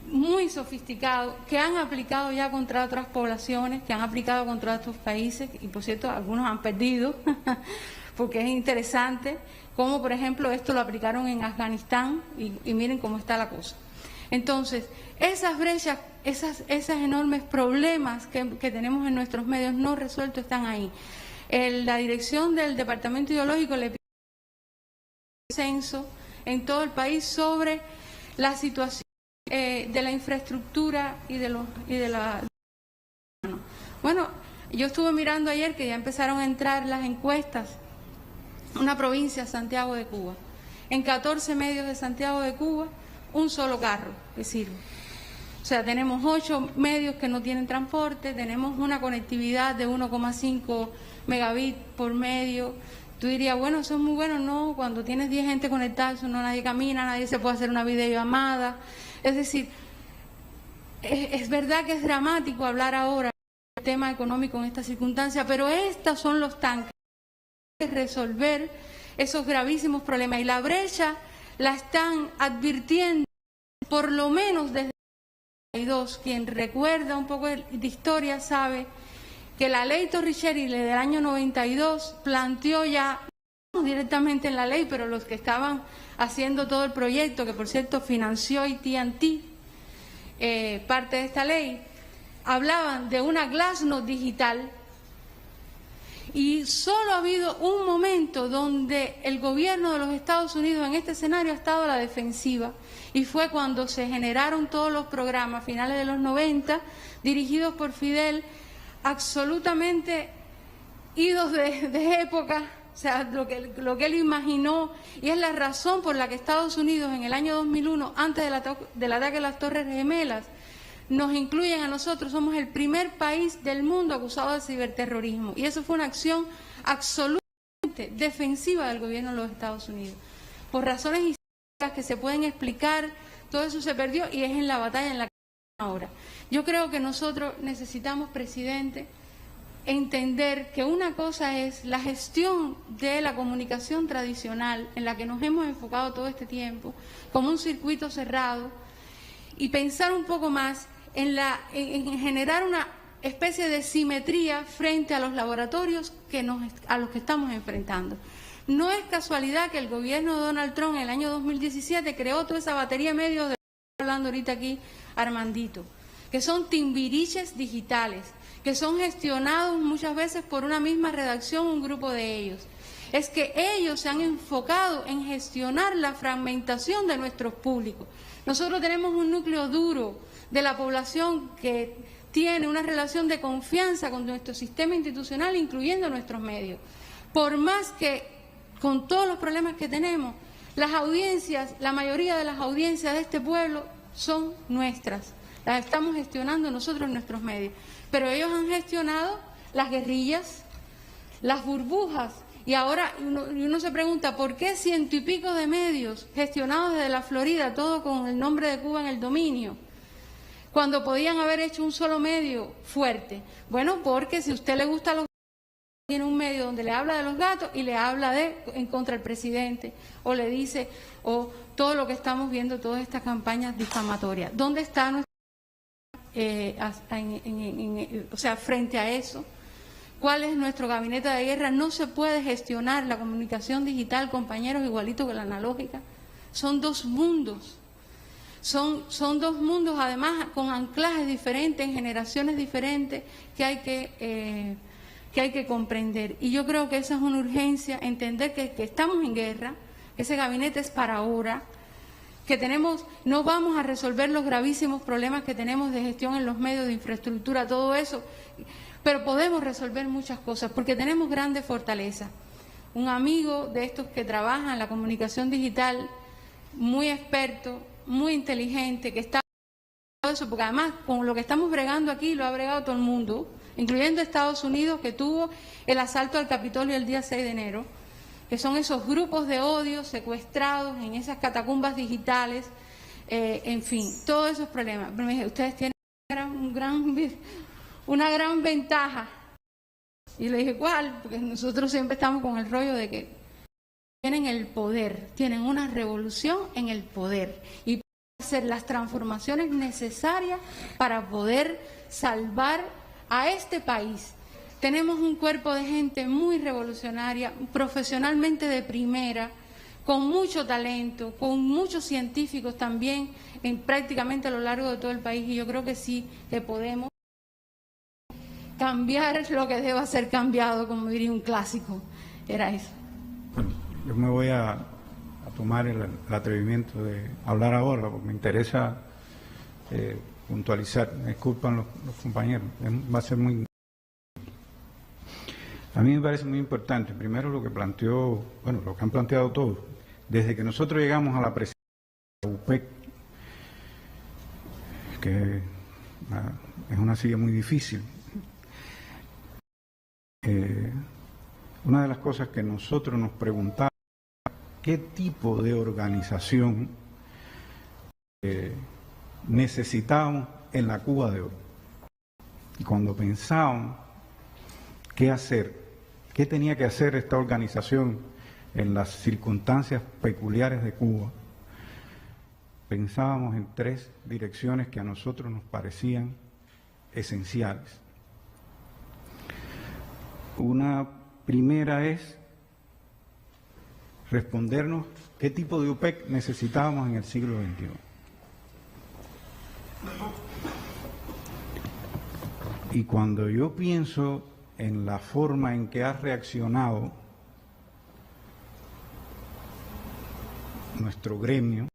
muy sofisticados, que han aplicado ya contra otras poblaciones, que han aplicado contra otros países, y por cierto algunos han perdido porque es interesante cómo, por ejemplo, esto lo aplicaron en Afganistán, y miren cómo está la cosa. Entonces, esas brechas, esos enormes problemas que tenemos en nuestros medios no resueltos están ahí. La dirección del Departamento Ideológico le pide un censo en todo el país sobre la situación de la infraestructura y de la... Bueno, yo estuve mirando ayer que ya empezaron a entrar las encuestas. Una provincia, Santiago de Cuba. En 14 medios de Santiago de Cuba, un solo carro que sirve. O sea, tenemos 8 medios que no tienen transporte, tenemos una conectividad de 1,5 megabits por medio. Tú dirías, bueno, eso es muy bueno. No, cuando tienes 10 gente conectada, eso no, nadie camina, nadie se puede hacer una videollamada. Es decir, es verdad que es dramático hablar ahora del tema económico en esta circunstancia, pero estos son los tanques resolver esos gravísimos problemas, y la brecha la están advirtiendo por lo menos desde el 92. Quien recuerda un poco de historia sabe que la ley Torricelli del año 92 planteó ya, no directamente en la ley, pero los que estaban haciendo todo el proyecto, que por cierto financió AT&T, parte de esta ley, hablaban de una Glasnost digital. Y solo ha habido un momento donde el gobierno de los Estados Unidos en este escenario ha estado a la defensiva, y fue cuando se generaron todos los programas a finales de los 90, dirigidos por Fidel, absolutamente idos de época, o sea, lo que él imaginó, y es la razón por la que Estados Unidos en el año 2001, antes del ataque a las Torres Gemelas, nos incluyen a nosotros. Somos el primer país del mundo acusado de ciberterrorismo, y eso fue una acción absolutamente defensiva del gobierno de los Estados Unidos. Por razones históricas que se pueden explicar, todo eso se perdió, y es en la batalla en la que estamos ahora. Yo creo que nosotros necesitamos, presidente, entender que una cosa es la gestión de la comunicación tradicional, en la que nos hemos enfocado todo este tiempo, como un circuito cerrado, y pensar un poco más en generar una especie de simetría frente a los laboratorios a los que estamos enfrentando. No es casualidad que el gobierno de Donald Trump en el año 2017 creó toda esa batería de medios de que está hablando ahorita aquí Armandito, que son timbiriches digitales, que son gestionados muchas veces por una misma redacción, un grupo de ellos. Es que ellos se han enfocado en gestionar la fragmentación de nuestros públicos. Nosotros tenemos un núcleo duro de la población que tiene una relación de confianza con nuestro sistema institucional, incluyendo nuestros medios. Por más que, con todos los problemas que tenemos, las audiencias, la mayoría de las audiencias de este pueblo son nuestras. Las estamos gestionando nosotros en nuestros medios. Pero ellos han gestionado las guerrillas, las burbujas. Y ahora uno se pregunta, ¿por qué 100 y pico de medios gestionados desde la Florida, todo con el nombre de Cuba en el dominio, cuando podían haber hecho un solo medio fuerte? Bueno, porque si a usted le gusta los gatos, tiene un medio donde le habla de los gatos y le habla en contra del presidente, o le dice, o todo lo que estamos viendo, todas estas campañas difamatorias. ¿Dónde está nuestra, o sea, frente a eso? ¿Cuál es nuestro gabinete de guerra? No se puede gestionar la comunicación digital, compañeros, igualito que la analógica. Son dos mundos. Son dos mundos, además, con anclajes diferentes, en generaciones diferentes, que hay que comprender. Y yo creo que esa es una urgencia, entender que estamos en guerra, ese gabinete es para ahora, que no vamos a resolver los gravísimos problemas que tenemos de gestión en los medios, de infraestructura, todo eso, pero podemos resolver muchas cosas porque tenemos grandes fortalezas. Un amigo de estos que trabaja en la comunicación digital, muy experto, muy inteligente, que está en eso, porque además con lo que estamos bregando aquí lo ha bregado todo el mundo, incluyendo Estados Unidos, que tuvo el asalto al Capitolio el día 6 de enero, que son esos grupos de odio secuestrados en esas catacumbas digitales, en fin, todos esos problemas. Pero me dije, ustedes tienen una gran ventaja. Y le dije, ¿cuál? Porque nosotros siempre estamos con el rollo de que tienen el poder, tienen una revolución en el poder y pueden hacer las transformaciones necesarias para poder salvar a este país. Tenemos un cuerpo de gente muy revolucionaria, profesionalmente de primera, con mucho talento, con muchos científicos también, prácticamente a lo largo de todo el país, y yo creo que sí, que podemos cambiar lo que deba ser cambiado, como diría un clásico. Era eso. Bueno, yo me voy a tomar el atrevimiento de hablar ahora, porque me interesa puntualizar. Me disculpan los compañeros, va a ser muy... A mí me parece muy importante, primero lo que planteó, bueno, lo que han planteado todos. Desde que nosotros llegamos a la presidencia de la UPEC, que es una silla muy difícil, una de las cosas que nosotros nos preguntábamos, ¿qué tipo de organización necesitábamos en la Cuba de hoy? Y cuando pensábamos qué hacer, qué tenía que hacer esta organización en las circunstancias peculiares de Cuba, pensábamos en tres direcciones que a nosotros nos parecían esenciales. Una primera es respondernos qué tipo de UPEC necesitábamos en el siglo XXI. Y cuando yo pienso en la forma en que ha reaccionado nuestro gremio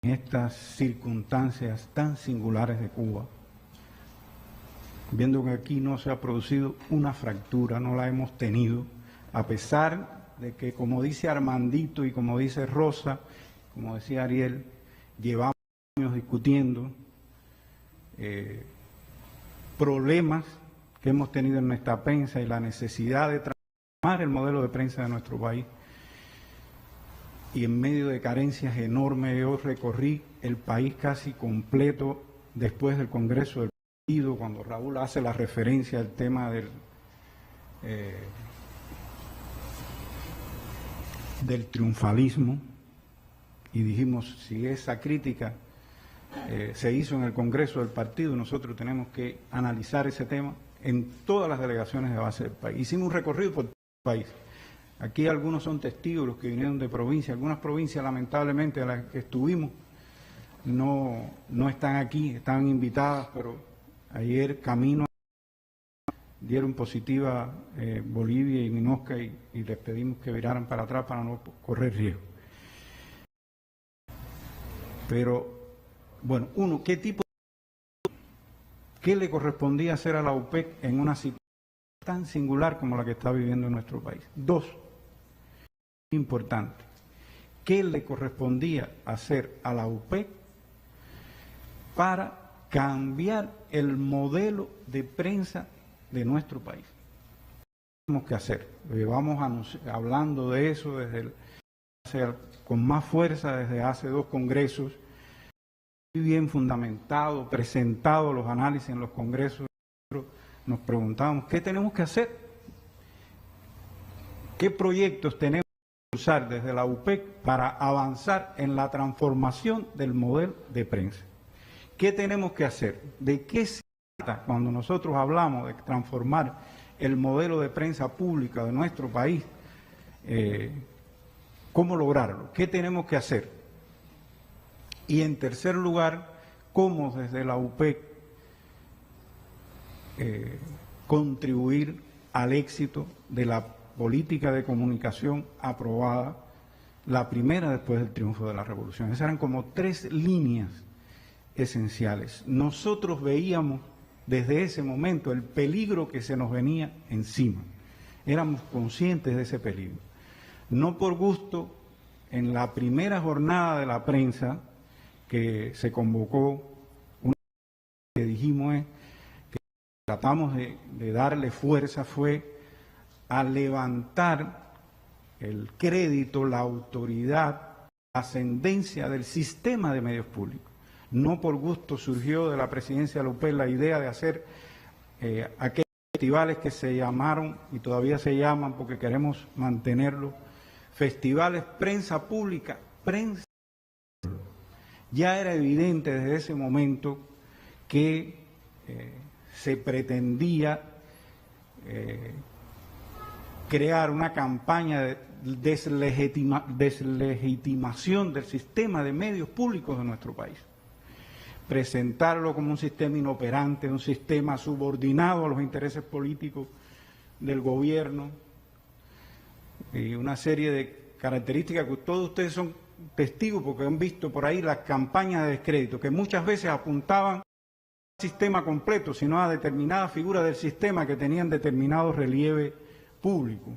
en estas circunstancias tan singulares de Cuba, viendo que aquí no se ha producido una fractura, no la hemos tenido, a pesar de que, como dice Armandito y como dice Rosa, como decía Ariel, llevamos años discutiendo problemas que hemos tenido en nuestra prensa y la necesidad de transformar el modelo de prensa de nuestro país. Y en medio de carencias enormes, yo recorrí el país casi completo después del Congreso del Partido, cuando Raúl hace la referencia al tema del triunfalismo, y dijimos, si esa crítica se hizo en el Congreso del Partido, nosotros tenemos que analizar ese tema en todas las delegaciones de base del país. Hicimos un recorrido por todo el país. Aquí algunos son testigos, los que vinieron de provincia. Algunas provincias, lamentablemente, a las que estuvimos, no están aquí, estaban invitadas, pero ayer camino dieron positiva Bolivia y Minosca y les pedimos que viraran para atrás para no correr riesgo. Pero Bueno, uno, ¿qué le correspondía hacer a la UPEC en una situación tan singular como la que está viviendo en nuestro país? Dos, importante, ¿qué le correspondía hacer a la UPEC para cambiar el modelo de prensa de nuestro país? ¿Qué tenemos que hacer? Llevamos hablando de eso con más fuerza desde hace 2 congresos, muy bien fundamentado, presentado los análisis en los congresos. Nos preguntábamos, ¿qué tenemos que hacer? ¿Qué proyectos tenemos que usar desde la UPEC para avanzar en la transformación del modelo de prensa? ¿Qué tenemos que hacer? ¿De qué se trata cuando nosotros hablamos de transformar el modelo de prensa pública de nuestro país? ¿Cómo lograrlo? ¿Qué tenemos que hacer? Y en tercer lugar, ¿cómo desde la UPEC contribuir al éxito de la política de comunicación aprobada, la primera después del triunfo de la revolución? Esas eran como 3 líneas esenciales. Nosotros veíamos desde ese momento el peligro que se nos venía encima. Éramos conscientes de ese peligro. No por gusto, en la primera jornada de la prensa que se convocó, una que dijimos que tratamos de darle fuerza fue a levantar el crédito, la autoridad, la ascendencia del sistema de medios públicos. No por gusto surgió de la presidencia de la UPEC la idea de hacer aquellos festivales que se llamaron, y todavía se llaman porque queremos mantenerlo, festivales prensa pública, prensa. Ya era evidente desde ese momento que se pretendía crear una campaña de deslegitimación del sistema de medios públicos de nuestro país. Presentarlo como un sistema inoperante, un sistema subordinado a los intereses políticos del gobierno, y una serie de características que todos ustedes son testigos porque han visto por ahí las campañas de descrédito, que muchas veces apuntaban al sistema completo, sino a determinadas figuras del sistema que tenían determinado relieve público,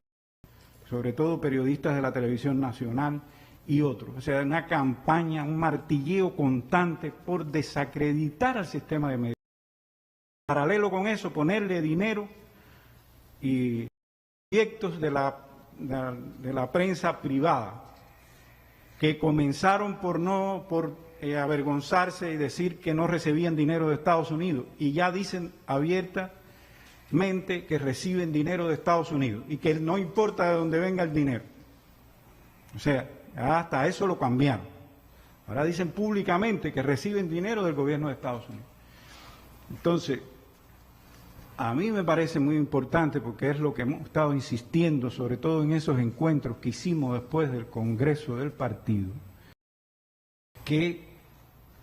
sobre todo periodistas de la televisión nacional y otros. O sea, una campaña, un martilleo constante por desacreditar al sistema de medios. Paralelo con eso, ponerle dinero y proyectos de la prensa privada, que comenzaron por avergonzarse y decir que no recibían dinero de Estados Unidos, y ya dicen abiertamente que reciben dinero de Estados Unidos y que no importa de dónde venga el dinero. O sea, hasta eso lo cambiaron. Ahora dicen públicamente que reciben dinero del gobierno de Estados Unidos. Entonces, a mí me parece muy importante, porque es lo que hemos estado insistiendo, sobre todo en esos encuentros que hicimos después del Congreso del partido, que,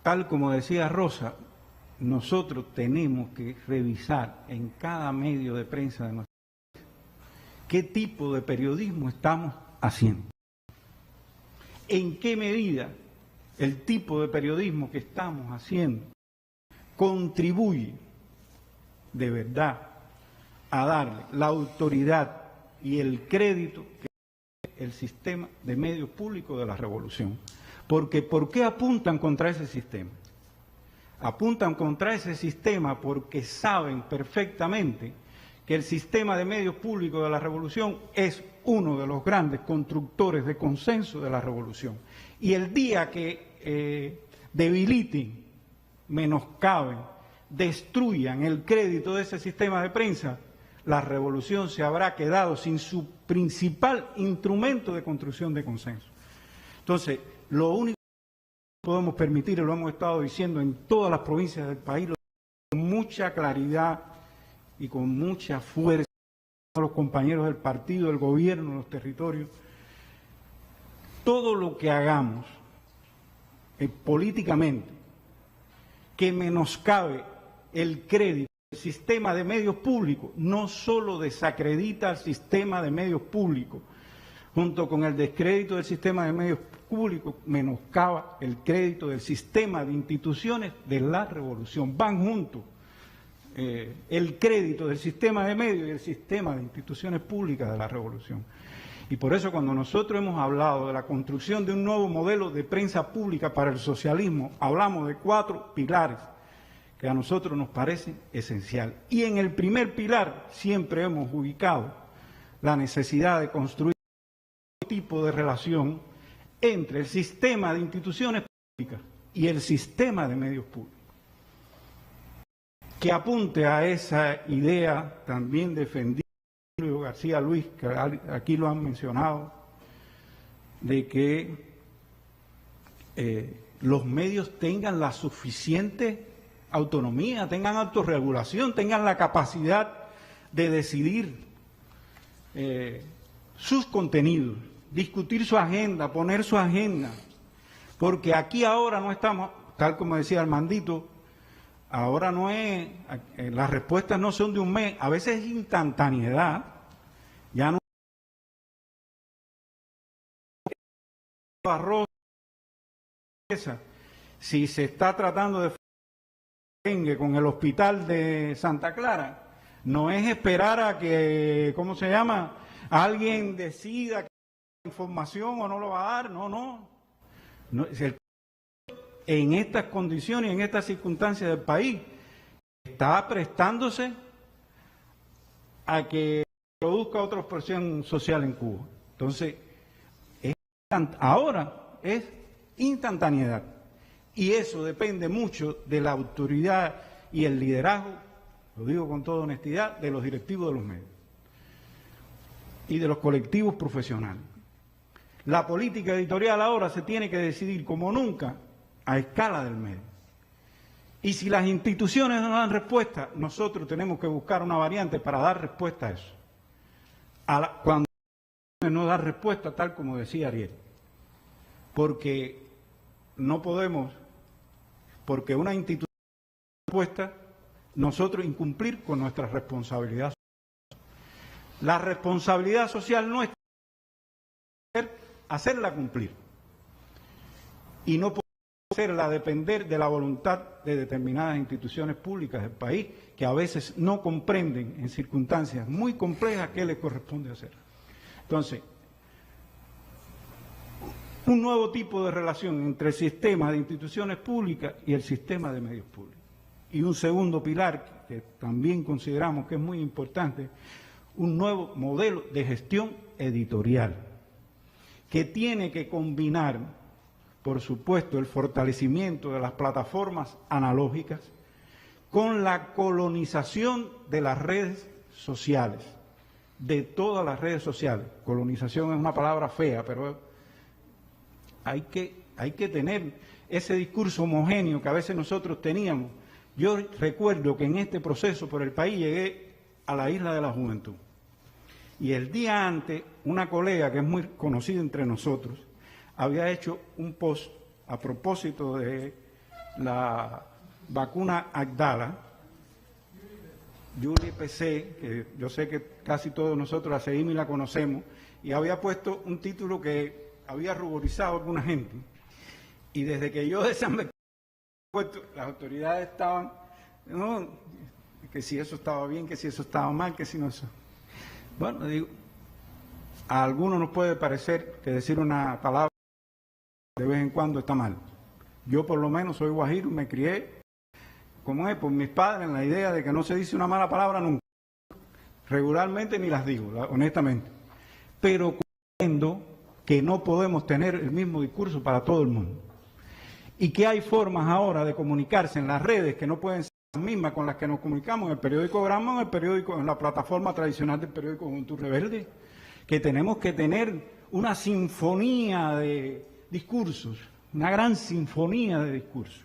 tal como decía Rosa, nosotros tenemos que revisar en cada medio de prensa de nuestro país qué tipo de periodismo estamos haciendo, en qué medida el tipo de periodismo que estamos haciendo contribuye de verdad a darle la autoridad y el crédito que el sistema de medios públicos de la revolución. Porque ¿por qué apuntan contra ese sistema? Apuntan contra ese sistema porque saben perfectamente que el sistema de medios públicos de la revolución es uno de los grandes constructores de consenso de la revolución. Y el día que debiliten, menoscaben, destruyan el crédito de ese sistema de prensa, la revolución se habrá quedado sin su principal instrumento de construcción de consenso. Entonces, lo único que podemos permitir, y lo hemos estado diciendo en todas las provincias del país, con mucha claridad y con mucha fuerza a los compañeros del partido, del gobierno, los territorios, todo lo que hagamos políticamente que menoscabe el crédito del sistema de medios públicos, no solo desacredita al sistema de medios públicos junto con el descrédito del sistema de medios públicos, menoscaba el crédito del sistema de instituciones de la revolución. Van juntos el crédito del sistema de medios y el sistema de instituciones públicas de la revolución. Y por eso cuando nosotros hemos hablado de la construcción de un nuevo modelo de prensa pública para el socialismo, hablamos de 4 pilares que a nosotros nos parecen esenciales. Y en el primer pilar siempre hemos ubicado la necesidad de construir un tipo de relación entre el sistema de instituciones públicas y el sistema de medios públicos, que apunte a esa idea también defendida por Julio García Luis, que aquí lo han mencionado, de que los medios tengan la suficiente autonomía, tengan autorregulación, tengan la capacidad de decidir sus contenidos, discutir su agenda, poner su agenda, porque aquí ahora no estamos, tal como decía Armandito, ahora no es, las respuestas no son de un mes, a veces es instantaneidad, ya no arroz, si se está tratando de con el hospital de Santa Clara, no es esperar a que, ¿cómo se llama?, alguien decida que información o no lo va a dar, no, en estas condiciones, en estas circunstancias del país, está prestándose a que produzca otra presión social en Cuba. Entonces, ahora es instantaneidad. Y eso depende mucho de la autoridad y el liderazgo, lo digo con toda honestidad, de los directivos de los medios y de los colectivos profesionales. La política editorial ahora se tiene que decidir como nunca a escala del medio. Y si las instituciones no dan respuesta, nosotros tenemos que buscar una variante para dar respuesta a eso. Cuando no da respuesta, tal como decía Ariel, porque no podemos, porque una institución no da respuesta, nosotros incumplir con nuestra responsabilidad social. La responsabilidad social nuestra es hacerla cumplir y no podemos hacerla depender de la voluntad de determinadas instituciones públicas del país que a veces no comprenden en circunstancias muy complejas qué les corresponde hacer. Entonces, un nuevo tipo de relación entre el sistema de instituciones públicas y el sistema de medios públicos. Y un segundo pilar que también consideramos que es muy importante, un nuevo modelo de gestión editorial que tiene que combinar, por supuesto, el fortalecimiento de las plataformas analógicas con la colonización de las redes sociales, de todas las redes sociales. Colonización es una palabra fea, pero hay que tener ese discurso homogéneo que a veces nosotros teníamos. Yo recuerdo que en este proceso por el país llegué a la Isla de la Juventud. Y el día antes, una colega que es muy conocida entre nosotros, había hecho un post a propósito de la vacuna Abdala, Julie PC, que yo sé que casi todos nosotros la seguimos y la conocemos, y había puesto un título que había ruborizado a alguna gente. Y desde que yo de San Bertrand, las autoridades estaban, no, que si eso estaba bien, que si eso estaba mal, que si no eso. Bueno, digo, a algunos nos puede parecer que decir una palabra de vez en cuando está mal. Yo por lo menos soy guajiro y me crié, como es, por mis padres, en la idea de que no se dice una mala palabra nunca. Regularmente ni las digo, honestamente. Pero comprendo que no podemos tener el mismo discurso para todo el mundo. Y que hay formas ahora de comunicarse en las redes que no pueden ser las mismas con las que nos comunicamos en el periódico Gramma, en la plataforma tradicional del periódico Juventud Rebelde, que tenemos que tener una sinfonía de discursos, una gran sinfonía de discursos,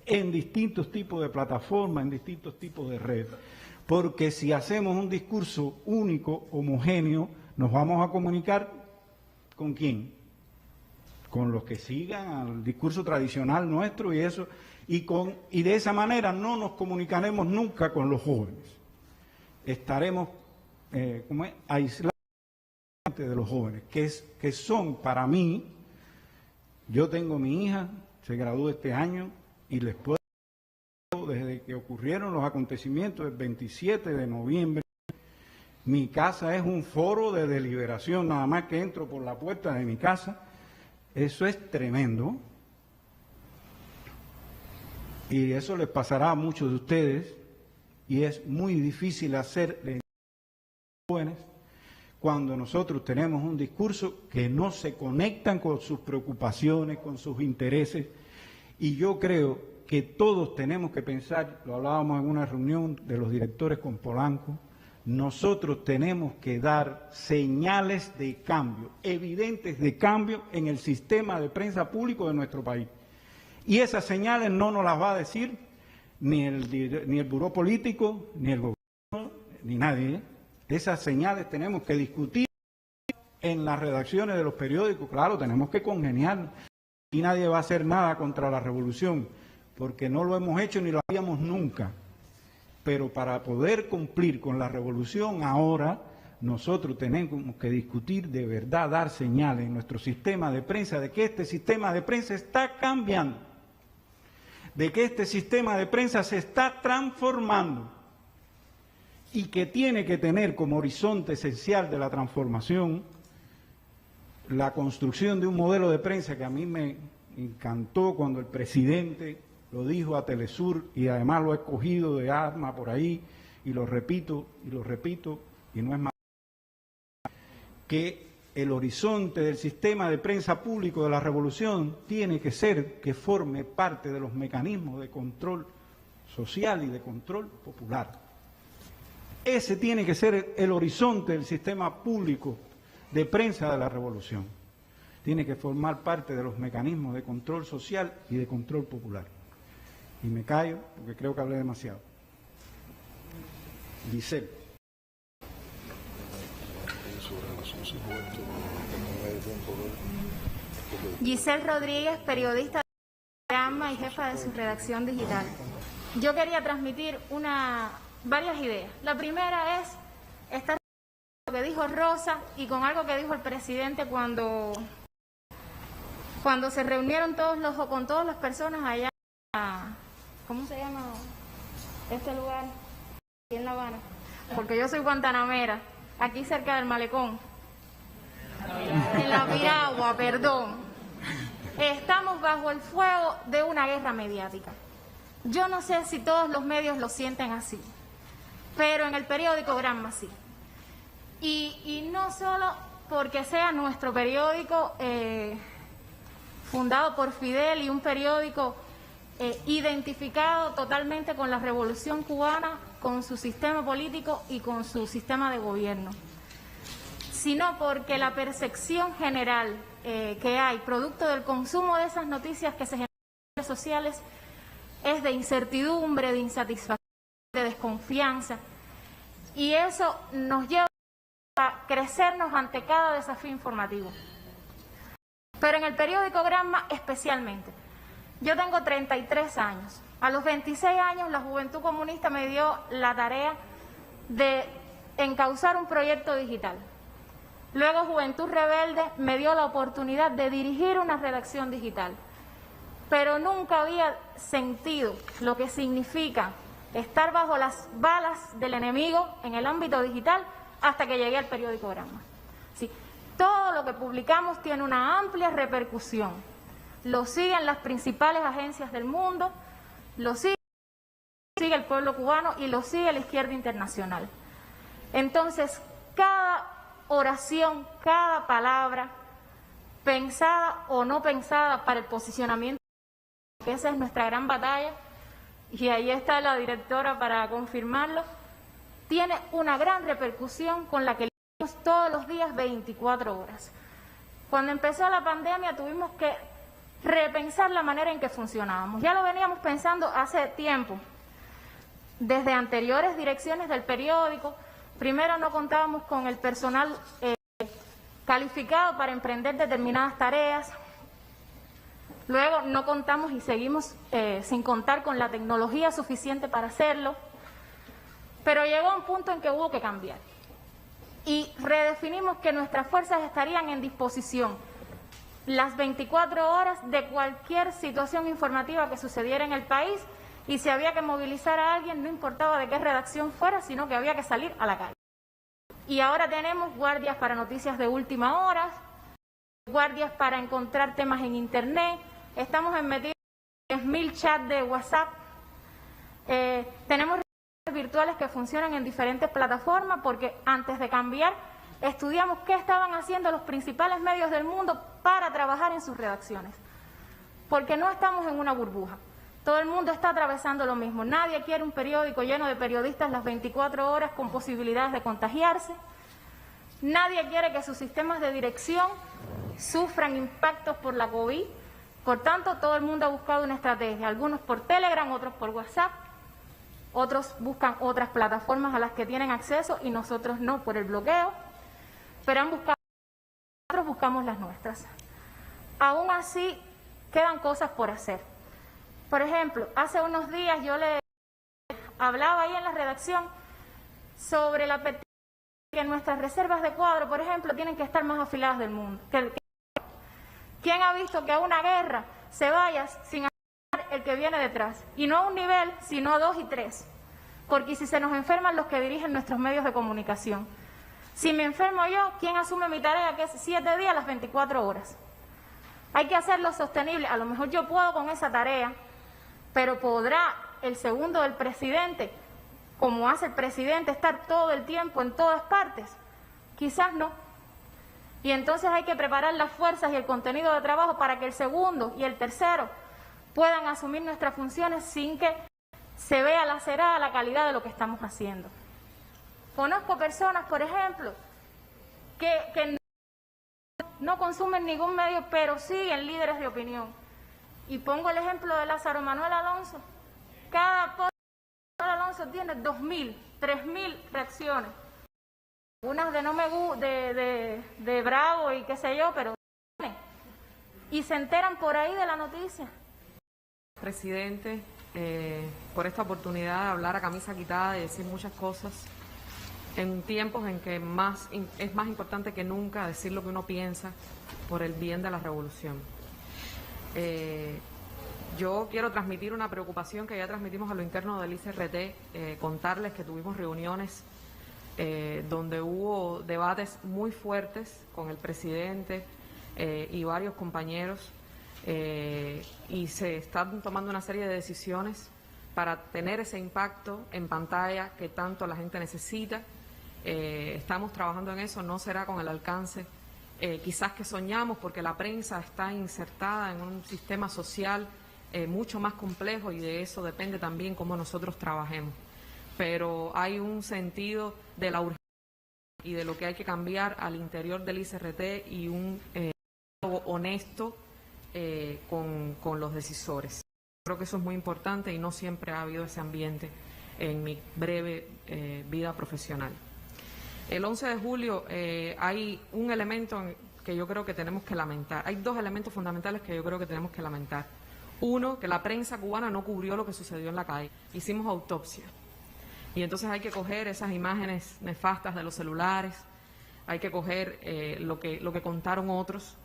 en distintos tipos de plataformas, en distintos tipos de redes. Porque si hacemos un discurso único, homogéneo, nos vamos a comunicar ¿con quién? Con los que sigan al discurso tradicional nuestro y eso, y de esa manera no nos comunicaremos nunca con los jóvenes. Estaremos aislados de los jóvenes, que son para mí, yo tengo mi hija, se graduó este año y les puedo, desde que ocurrieron los acontecimientos del 27 de noviembre, mi casa es un foro de deliberación, nada más que entro por la puerta de mi casa, eso es tremendo. Y eso les pasará a muchos de ustedes, y es muy difícil hacer jóvenes cuando nosotros tenemos un discurso que no se conectan con sus preocupaciones, con sus intereses, y yo creo que todos tenemos que pensar, lo hablábamos en una reunión de los directores con Polanco, nosotros tenemos que dar señales de cambio, evidentes de cambio en el sistema de prensa público de nuestro país. Y esas señales no nos las va a decir ni el buró político, ni el gobierno, ni nadie. Esas señales tenemos que discutir en las redacciones de los periódicos. Claro, tenemos que congeniar. Y nadie va a hacer nada contra la revolución, porque no lo hemos hecho ni lo haríamos nunca. Pero para poder cumplir con la revolución ahora, nosotros tenemos que discutir de verdad, dar señales en nuestro sistema de prensa de que este sistema de prensa está cambiando, de que este sistema de prensa se está transformando y que tiene que tener como horizonte esencial de la transformación la construcción de un modelo de prensa que a mí me encantó cuando el presidente lo dijo a Telesur, y además lo he cogido de arma por ahí, y lo repito, y no es más que el horizonte del sistema de prensa público de la revolución tiene que ser que forme parte de los mecanismos de control social y de control popular. Ese tiene que ser el horizonte del sistema público de prensa de la revolución. Tiene que formar parte de los mecanismos de control social y de control popular. Y me callo porque creo que hablé demasiado. Giselle. Giselle Rodríguez, periodista del programa y jefa de su redacción digital. Yo quería transmitir varias ideas. La primera es estar con lo que dijo Rosa y con algo que dijo el presidente cuando se reunieron con todas las personas allá. ¿Cómo se llama este lugar? Aquí en La Habana. Porque yo soy guantanamera, aquí cerca del malecón. En la Piragua, perdón. Estamos bajo el fuego de una guerra mediática. Yo no sé si todos los medios lo sienten así, pero en el periódico Granma sí. Y no solo porque sea nuestro periódico fundado por Fidel y un periódico identificado totalmente con la revolución cubana, con su sistema político y con su sistema de gobierno, sino porque la percepción general que hay, producto del consumo de esas noticias que se generan en las redes sociales, es de incertidumbre, de insatisfacción, de desconfianza, y eso nos lleva a crecernos ante cada desafío informativo. Pero en el periódico Granma especialmente. Yo tengo 33 años. A los 26 años la Juventud Comunista me dio la tarea de encauzar un proyecto digital. Luego Juventud Rebelde me dio la oportunidad de dirigir una redacción digital. Pero nunca había sentido lo que significa estar bajo las balas del enemigo en el ámbito digital hasta que llegué al periódico Granma. Sí, todo lo que publicamos tiene una amplia repercusión. Lo siguen las principales agencias del mundo, lo sigue el pueblo cubano y lo sigue la izquierda internacional. Entonces, cada oración, cada palabra, pensada o no pensada para el posicionamiento, que esa es nuestra gran batalla, y ahí está la directora para confirmarlo, tiene una gran repercusión con la que lidiamos todos los días 24 horas. Cuando empezó la pandemia tuvimos que repensar la manera en que funcionábamos. Ya lo veníamos pensando hace tiempo, desde anteriores direcciones del periódico. Primero no contábamos con el personal calificado para emprender determinadas tareas. Luego no contamos y seguimos sin contar con la tecnología suficiente para hacerlo. Pero llegó un punto en que hubo que cambiar. y redefinimos que nuestras fuerzas estarían en disposición las 24 horas de cualquier situación informativa que sucediera en el país, y si había que movilizar a alguien, no importaba de qué redacción fuera, sino que había que salir a la calle. Y ahora tenemos guardias para noticias de última hora, guardias para encontrar temas en Internet, estamos metidos en 10.000 chats de WhatsApp, tenemos virtuales que funcionan en diferentes plataformas, porque antes de cambiar estudiamos qué estaban haciendo los principales medios del mundo para trabajar en sus redacciones, porque no estamos en una burbuja, todo el mundo está atravesando lo mismo, nadie quiere un periódico lleno de periodistas las 24 horas con posibilidades de contagiarse, nadie quiere que sus sistemas de dirección sufran impactos por la COVID, por tanto todo el mundo ha buscado una estrategia, algunos por Telegram, otros por WhatsApp, otros buscan otras plataformas a las que tienen acceso y nosotros no, por el bloqueo, pero nosotros buscamos las nuestras. Aún así, quedan cosas por hacer. Por ejemplo, hace unos días yo le hablaba ahí en la redacción sobre la petición de que nuestras reservas de cuadro, por ejemplo, tienen que estar más afiladas del mundo. ¿Quién ha visto que a una guerra se vaya sin el que viene detrás? Y no a un nivel, sino a 2 y 3. Porque si se nos enferman los que dirigen nuestros medios de comunicación. Si me enfermo yo, ¿quién asume mi tarea, que es 7 días las 24 horas? Hay que hacerlo sostenible. A lo mejor yo puedo con esa tarea, pero ¿podrá el segundo del presidente, como hace el presidente, estar todo el tiempo en todas partes? Quizás no. Y entonces hay que preparar las fuerzas y el contenido de trabajo para que el segundo y el tercero puedan asumir nuestras funciones sin que se vea lacerada la calidad de lo que estamos haciendo. Conozco personas, por ejemplo, que no consumen ningún medio, pero siguen líderes de opinión. Y pongo el ejemplo de Lázaro Manuel Alonso. Cada post de Manuel Alonso tiene 2.000, 3.000 reacciones. Unas de no me gusta, de bravo y qué sé yo, pero y se enteran por ahí de la noticia. Presidente, por esta oportunidad de hablar a camisa quitada y decir muchas cosas en tiempos en que es más importante que nunca decir lo que uno piensa por el bien de la revolución. Yo quiero transmitir una preocupación que ya transmitimos a lo interno del ICRT, contarles que tuvimos reuniones donde hubo debates muy fuertes con el presidente y varios compañeros, y se están tomando una serie de decisiones para tener ese impacto en pantalla que tanto la gente necesita. Estamos trabajando en eso, no será con el alcance quizás que soñamos, porque la prensa está insertada en un sistema social mucho más complejo, y de eso depende también cómo nosotros trabajemos. Pero hay un sentido de la urgencia y de lo que hay que cambiar al interior del ICRT, y un diálogo honesto con los decisores. Creo que eso es muy importante y no siempre ha habido ese ambiente en mi breve vida profesional. El 11 de julio hay un elemento que yo creo que tenemos que lamentar. Hay dos elementos fundamentales que yo creo que tenemos que lamentar. Uno, que la prensa cubana no cubrió lo que sucedió en la calle. Hicimos autopsia. Y entonces hay que coger esas imágenes nefastas de los celulares, hay que coger lo que contaron otros.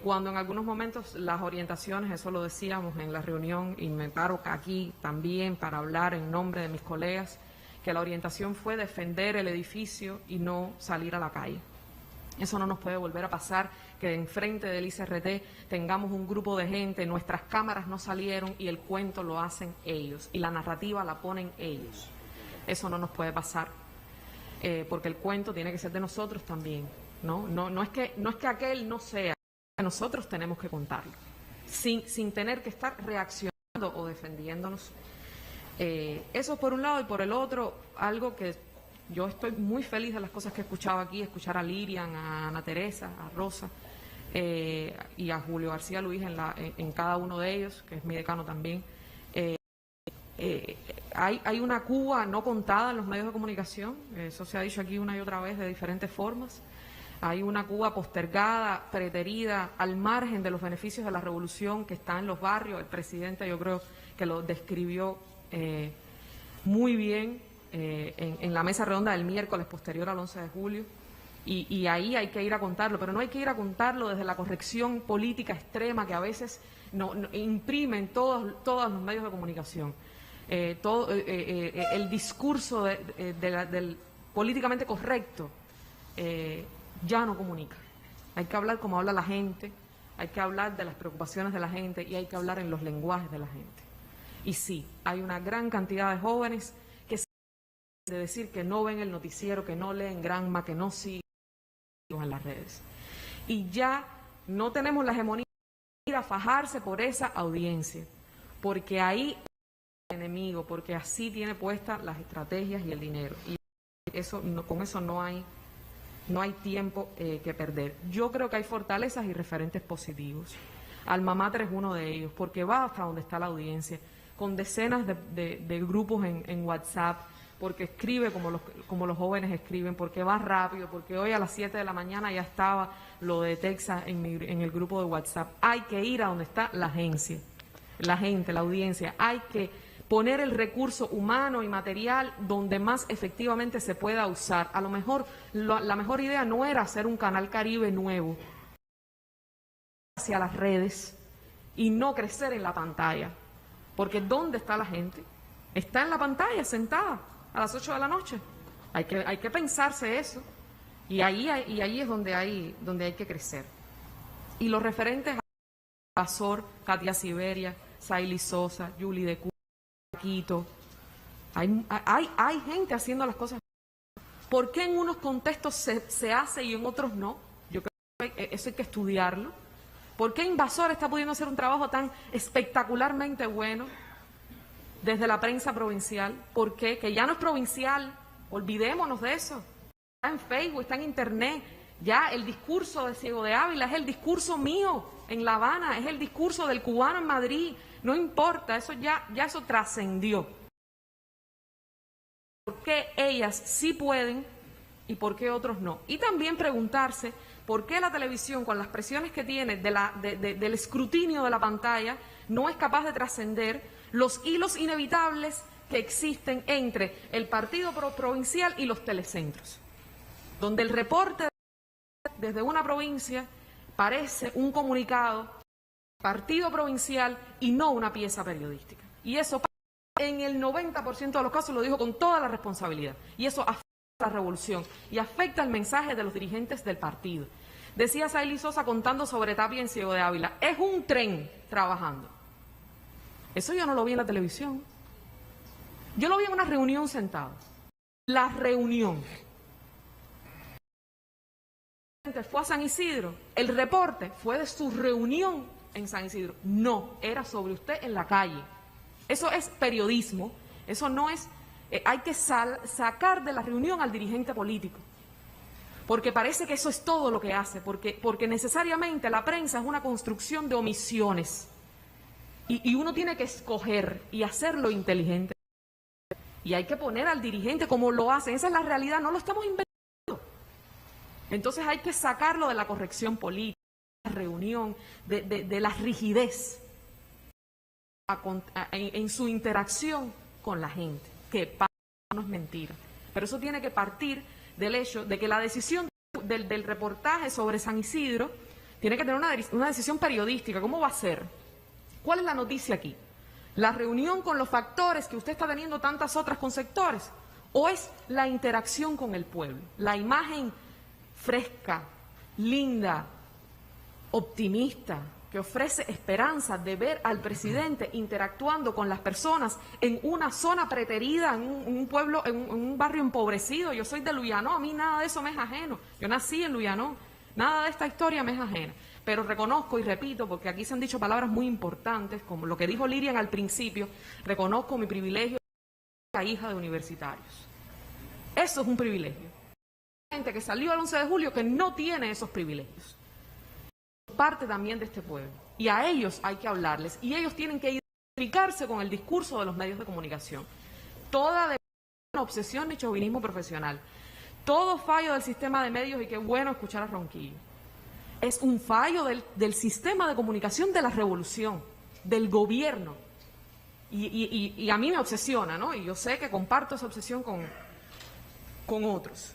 Cuando en algunos momentos las orientaciones, eso lo decíamos en la reunión, y me paro aquí también para hablar en nombre de mis colegas, que la orientación fue defender el edificio y no salir a la calle. Eso no nos puede volver a pasar, que enfrente del ICRT tengamos un grupo de gente, nuestras cámaras no salieron y el cuento lo hacen ellos y la narrativa la ponen ellos. Eso no nos puede pasar, porque el cuento tiene que ser de nosotros también, ¿no? No es que aquel no sea, nosotros tenemos que contarlo, sin tener que estar reaccionando o defendiéndonos. Eso por un lado, y por el otro, algo que yo estoy muy feliz de las cosas que he escuchado aquí, escuchar a Lirian, a Ana Teresa, a Rosa y a Julio García Luis en cada uno de ellos, que es mi decano también. Hay una Cuba no contada en los medios de comunicación, eso se ha dicho aquí una y otra vez de diferentes formas. Hay una Cuba postergada, preterida, al margen de los beneficios de la revolución, que está en los barrios. El presidente, yo creo que lo describió muy bien, en la mesa redonda del miércoles posterior al 11 de julio, y ahí hay que ir a contarlo, pero no hay que ir a contarlo desde la corrección política extrema que a veces imprimen todos los medios de comunicación. El discurso del políticamente correcto ya no comunica. Hay que hablar como habla la gente, hay que hablar de las preocupaciones de la gente y hay que hablar en los lenguajes de la gente. Y sí, hay una gran cantidad de jóvenes que se de decir que no ven el noticiero, que no leen Granma, que no siguen en las redes. Y ya no tenemos la hegemonía de ir a fajarse por esa audiencia, porque ahí es el enemigo, porque así tiene puestas las estrategias y el dinero. Y eso, con eso no hay tiempo que perder. Yo creo que hay fortalezas y referentes positivos. Alma Mater es uno de ellos, porque va hasta donde está la audiencia, con decenas de grupos en WhatsApp, porque escribe como los jóvenes escriben, porque va rápido, porque hoy a las 7 de la mañana ya estaba lo de Texas en el grupo de WhatsApp. Hay que ir a donde está la agencia, la gente, la audiencia. Hay que poner el recurso humano y material donde más efectivamente se pueda usar. A lo mejor la mejor idea no era hacer un Canal Caribe nuevo hacia las redes y no crecer en la pantalla, porque ¿dónde está la gente? Está en la pantalla sentada a las 8 de la noche. Hay que pensarse eso, y ahí es donde hay que crecer. Y los referentes a Pasor, Katia Siberia, Saily Sosa, Yuli de Quito, hay gente haciendo las cosas. ¿Por qué en unos contextos se hace y en otros no? Yo creo que eso hay que estudiarlo. ¿Por qué Invasor está pudiendo hacer un trabajo tan espectacularmente bueno desde la prensa provincial? ¿Por qué? Que ya no es provincial, olvidémonos de eso. Está en Facebook, está en Internet. Ya el discurso de Ciego de Ávila es el discurso mío en La Habana, es el discurso del cubano en Madrid. No importa, eso ya eso trascendió. ¿Por qué ellas sí pueden y por qué otros no? Y también preguntarse por qué la televisión, con las presiones que tiene del escrutinio de la pantalla, no es capaz de trascender los hilos inevitables que existen entre el partido provincial y los telecentros, donde el reporte desde una provincia parece un comunicado partido provincial y no una pieza periodística. Y eso en el 90% de los casos, lo dijo con toda la responsabilidad, y eso afecta a la revolución y afecta el mensaje de los dirigentes del partido. Decía Saily Sosa contando sobre Tapia en Ciego de Ávila, es un tren trabajando. Eso yo no lo vi en la televisión. Yo lo vi en una reunión sentado. La reunión. Fue a San Isidro. El reporte fue de su reunión en San Isidro. No, era sobre usted en la calle. Eso es periodismo. Eso no es... hay que sacar de la reunión al dirigente político. Porque parece que eso es todo lo que hace. Porque necesariamente la prensa es una construcción de omisiones. Y uno tiene que escoger y hacerlo inteligente. Y hay que poner al dirigente como lo hacen. Esa es la realidad, no lo estamos inventando. Entonces hay que sacarlo de la corrección política, de la reunión, de la rigidez en su interacción con la gente, que no es mentira. Pero eso tiene que partir del hecho de que la decisión del reportaje sobre San Isidro tiene que tener una decisión periodística. ¿Cómo va a ser? ¿Cuál es la noticia aquí? ¿La reunión con los factores que usted está teniendo tantas otras con sectores? ¿O es la interacción con el pueblo? La imagen fresca, linda, optimista, que ofrece esperanza de ver al presidente interactuando con las personas en una zona preterida, en un pueblo, en un barrio empobrecido. Yo soy de Luyanó, a mí nada de eso me es ajeno. Yo nací en Luyanó, nada de esta historia me es ajena. Pero reconozco y repito, porque aquí se han dicho palabras muy importantes, como lo que dijo Lirian al principio, reconozco mi privilegio de hija de universitarios. Eso es un privilegio. Hay gente que salió el 11 de julio que no tiene esos privilegios. Parte también de este pueblo. Y a ellos hay que hablarles. Y ellos tienen que identificarse con el discurso de los medios de comunicación. Toda de una obsesión ni chauvinismo profesional. Todo fallo del sistema de medios, y qué bueno escuchar a Ronquillo. Es un fallo del sistema de comunicación de la revolución, del gobierno. y a mí me obsesiona, ¿no? Y yo sé que comparto esa obsesión con otros.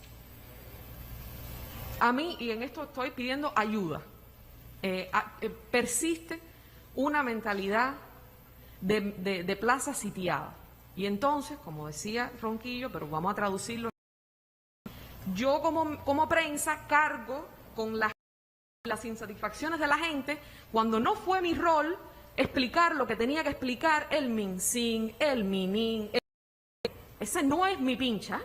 A mí, y en esto estoy pidiendo ayuda, persiste una mentalidad de plaza sitiada. Y entonces, como decía Ronquillo, pero vamos a traducirlo, yo como prensa cargo con las insatisfacciones de la gente cuando no fue mi rol explicar lo que tenía que explicar el MinSIN, el MININ. Ese no es mi pincha.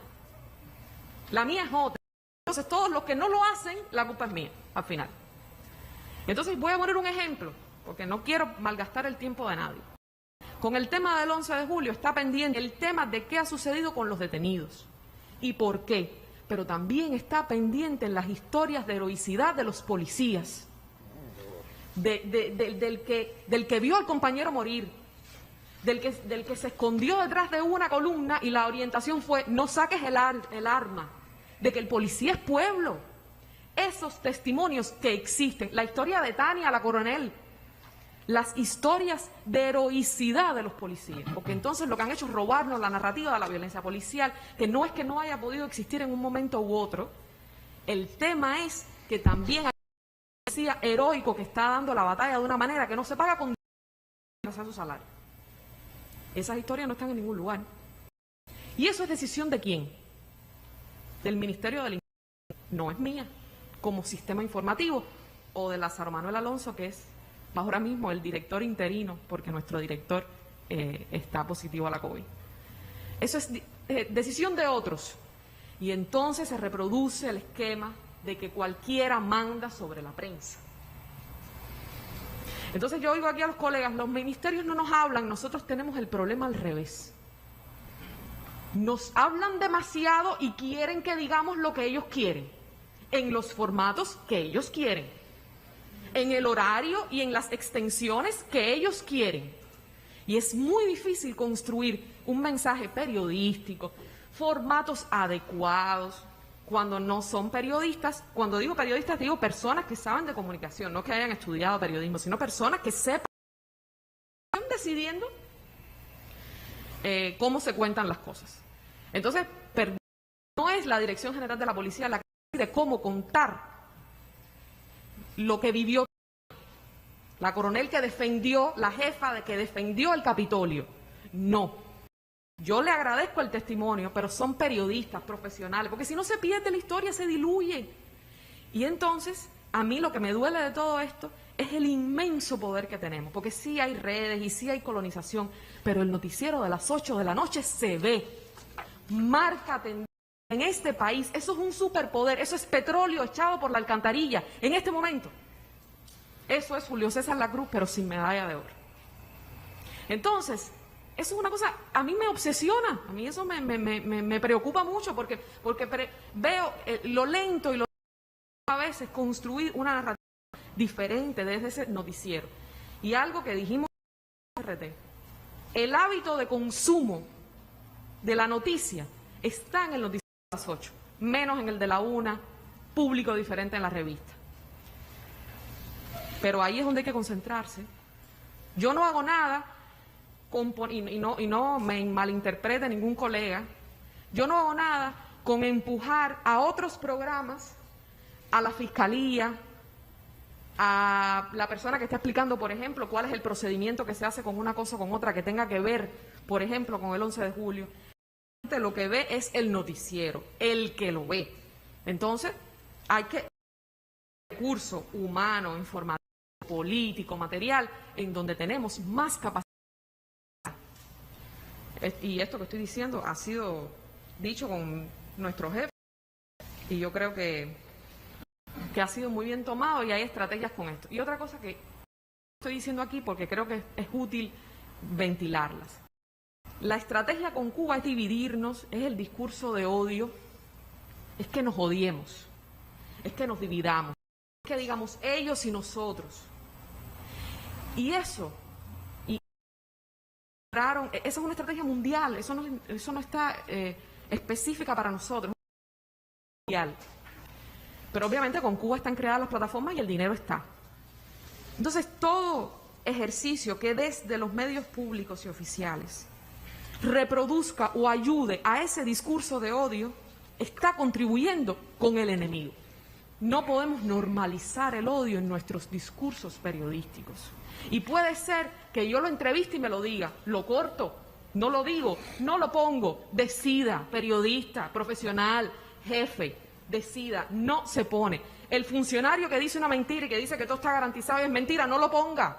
La mía es otra. Entonces todos los que no lo hacen, la culpa es mía, al final. Entonces voy a poner un ejemplo, porque no quiero malgastar el tiempo de nadie. Con el tema del 11 de julio está pendiente el tema de qué ha sucedido con los detenidos y por qué. Pero también está pendiente en las historias de heroicidad de los policías, del que vio al compañero morir, del que se escondió detrás de una columna y la orientación fue no saques el arma, de que el policía es pueblo. Esos testimonios que existen, la historia de Tania, la coronel, las historias de heroicidad de los policías, porque entonces lo que han hecho es robarnos la narrativa de la violencia policial, que no es que no haya podido existir en un momento u otro. El tema es que también hay un policía heroico que está dando la batalla de una manera que no se paga con su salario. Esas historias no están en ningún lugar. ¿Y eso es decisión de quién? Del Ministerio del Interior. No es mía, como sistema informativo, o de Lázaro Manuel Alonso, que es ahora mismo el director interino, porque nuestro director está positivo a la COVID. Eso es decisión de otros. Y entonces se reproduce el esquema de que cualquiera manda sobre la prensa. Entonces yo oigo aquí a los colegas, los ministerios no nos hablan, nosotros tenemos el problema al revés. Nos hablan demasiado y quieren que digamos lo que ellos quieren, en los formatos que ellos quieren, en el horario y en las extensiones que ellos quieren. Y es muy difícil construir un mensaje periodístico, formatos adecuados, cuando no son periodistas. Cuando digo periodistas, digo personas que saben de comunicación, no que hayan estudiado periodismo, sino personas que sepan, están decidiendo cómo se cuentan las cosas. Entonces, no es la Dirección General de la Policía la que decide cómo contar lo que vivió la coronel que defendió, la jefa de que defendió el Capitolio. No. Yo le agradezco el testimonio, pero son periodistas profesionales, porque si no se pierde la historia, se diluye. Y entonces, a mí lo que me duele de todo esto es el inmenso poder que tenemos, porque sí hay redes y sí hay colonización, pero el noticiero de las 8 de la noche se ve, marca tendencia en este país. Eso es un superpoder, eso es petróleo echado por la alcantarilla en este momento. Eso es Julio César Lacruz, pero sin medalla de oro. Entonces, eso es una cosa, a mí me obsesiona, a mí eso me preocupa mucho, porque veo lo lento y lo a veces construir una narrativa diferente desde ese noticiero. Y algo que dijimos en RT, el hábito de consumo de la noticia está en el noticiero de las 8, menos en el de la 1, público diferente en la revista. Pero ahí es donde hay que concentrarse. Yo no hago nada, y no me malinterprete ningún colega, yo no hago nada con empujar a otros programas, a la fiscalía, a la persona que está explicando, por ejemplo, cuál es el procedimiento que se hace con una cosa o con otra que tenga que ver, por ejemplo, con el 11 de julio. Lo que ve es el noticiero, el que lo ve. Entonces, hay que recurso humano, informativo, político, material, en donde tenemos más capacidad. Y esto que estoy diciendo ha sido dicho con nuestro jefe, y yo creo que ha sido muy bien tomado y hay estrategias con esto. Y otra cosa que estoy diciendo aquí porque creo que es útil ventilarlas. La estrategia con Cuba es dividirnos, es el discurso de odio, es que nos odiemos, es que nos dividamos, es que digamos ellos y nosotros. Y eso, esa es una estrategia mundial, eso no está específica para nosotros, es mundial. Pero obviamente con Cuba están creadas las plataformas y el dinero está. Entonces todo ejercicio que desde los medios públicos y oficiales reproduzca o ayude a ese discurso de odio está contribuyendo con el enemigo. No podemos normalizar el odio en nuestros discursos periodísticos. Y puede ser que yo lo entreviste y me lo diga, lo corto, no lo digo, no lo pongo, decida, periodista, profesional, jefe, decida, no se pone. El funcionario que dice una mentira y que dice que todo está garantizado y es mentira, no lo ponga.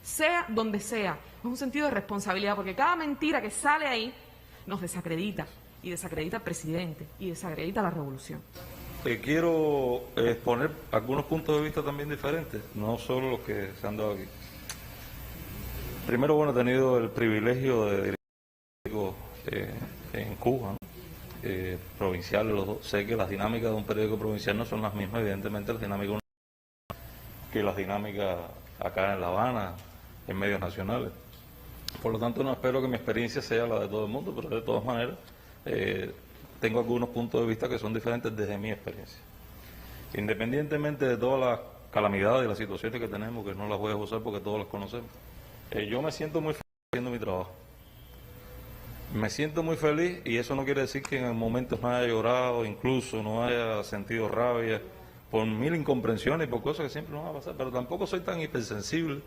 Sea donde sea, es un sentido de responsabilidad, porque cada mentira que sale ahí nos desacredita, y desacredita al presidente, y desacredita la revolución. Quiero exponer algunos puntos de vista también diferentes, no solo los que se han dado aquí. Primero, bueno, he tenido el privilegio de dirigir en Cuba, ¿no? Provinciales, los dos. Sé que las dinámicas de un periódico provincial no son las mismas, evidentemente, las dinámicas que las dinámicas acá en La Habana, en medios nacionales. Por lo tanto, no espero que mi experiencia sea la de todo el mundo, pero de todas maneras tengo algunos puntos de vista que son diferentes desde mi experiencia. Independientemente de todas las calamidades y las situaciones que tenemos, que no las voy a usar porque todos las conocemos, yo me siento muy feliz haciendo mi trabajo. Me siento muy feliz, y eso no quiere decir que en momentos no haya llorado, incluso no haya sentido rabia por mil incomprensiones y por cosas que siempre nos van a pasar, pero tampoco soy tan hipersensible,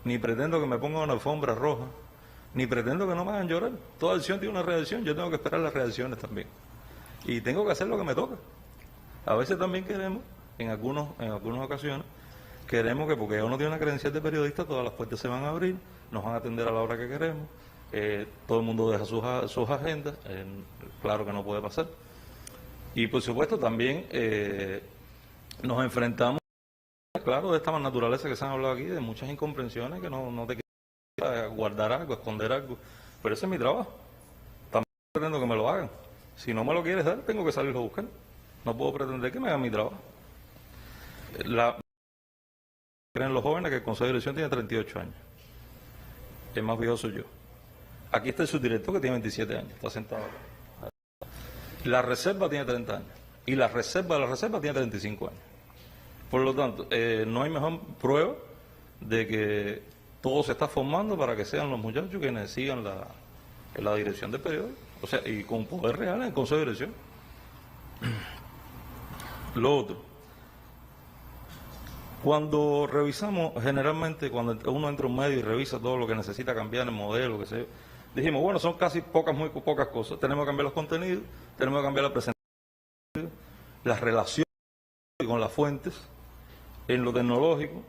ni pretendo que me pongan una alfombra roja, ni pretendo que no me hagan llorar. Toda acción tiene una reacción, yo tengo que esperar las reacciones también. Y tengo que hacer lo que me toca. A veces también queremos, en algunas ocasiones, queremos que porque uno tiene una credencial de periodista, todas las puertas se van a abrir, nos van a atender a la hora que queremos, todo el mundo deja sus agendas, claro que no puede pasar. Y por supuesto también nos enfrentamos, claro, de esta naturaleza que se han hablado aquí, de muchas incomprensiones, que no te quieres guardar algo, esconder algo, pero ese es mi trabajo. También pretendo que me lo hagan. Si no me lo quieres dar, tengo que salirlo a buscar. No puedo pretender que me hagan mi trabajo. Creen los jóvenes que el Consejo de Dirección tiene 38 años. El más viejo soy yo. Aquí está el subdirector que tiene 27 años, está sentado acá. La reserva tiene 30 años. Y la reserva de la reserva tiene 35 años. Por lo tanto, no hay mejor prueba de que todo se está formando para que sean los muchachos quienes sigan la dirección del periódico. O sea, y con poder real en el Consejo de Dirección. Lo otro, cuando revisamos, generalmente, cuando uno entra a un medio y revisa todo lo que necesita cambiar, el modelo, que sé, dijimos, bueno, son casi muy pocas cosas. Tenemos que cambiar los contenidos, tenemos que cambiar la presentación, las relaciones con las fuentes, en lo tecnológico,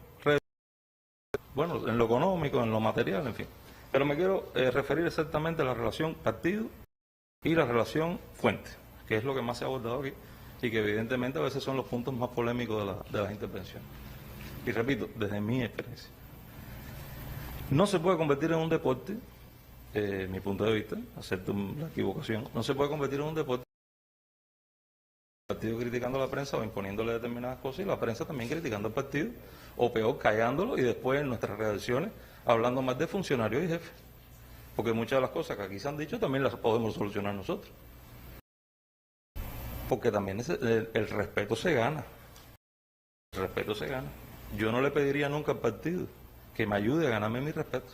bueno, en lo económico, en lo material, en fin. Pero me quiero referir exactamente a la relación partido y la relación fuente, que es lo que más se ha abordado aquí y que evidentemente a veces son los puntos más polémicos de las intervenciones. Y repito, desde mi experiencia, no se puede convertir en un deporte, mi punto de vista, acepto la equivocación, no se puede convertir en un deporte el partido criticando a la prensa o imponiéndole determinadas cosas y la prensa también criticando al partido, o peor, callándolo, y después en nuestras redacciones hablando más de funcionarios y jefes. Porque muchas de las cosas que aquí se han dicho también las podemos solucionar nosotros. Porque también el respeto se gana. El respeto se gana. Yo no le pediría nunca al partido que me ayude a ganarme mi respeto.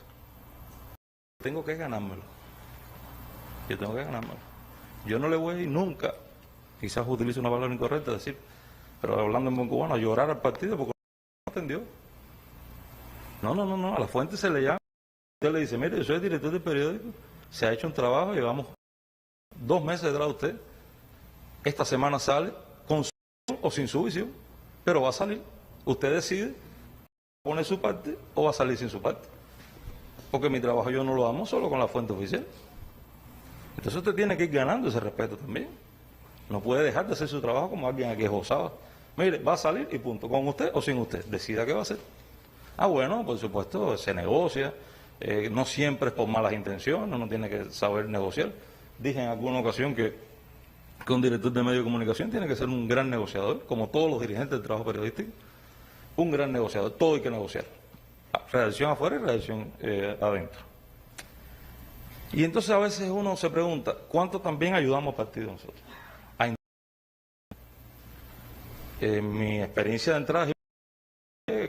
Tengo que ganármelo. Yo tengo que ganármelo. Yo no le voy a ir nunca, quizás utilice una palabra incorrecta, decir, pero hablando en buen cubano, a llorar al partido porque no atendió. No, a la fuente se le llama. Usted le dice, mire, yo soy el director del periódico, se ha hecho un trabajo, llevamos 2 meses detrás de usted, esta semana sale con su o sin su visión, pero va a salir. Usted decide poner su parte o va a salir sin su parte. Porque mi trabajo yo no lo amo solo con la fuente oficial. Entonces usted tiene que ir ganando ese respeto también. No puede dejar de hacer su trabajo como alguien aquí gozaba. Mire, va a salir y punto, con usted o sin usted, decida qué va a hacer. Ah, bueno, por supuesto, se negocia. No siempre es por malas intenciones, uno tiene que saber negociar. Dije en alguna ocasión que un director de medio de comunicación tiene que ser un gran negociador, como todos los dirigentes del trabajo periodístico, un gran negociador, todo hay que negociar. Redacción afuera y redacción adentro. Y entonces a veces uno se pregunta, ¿cuánto también ayudamos al partido nosotros? Mi experiencia de entrada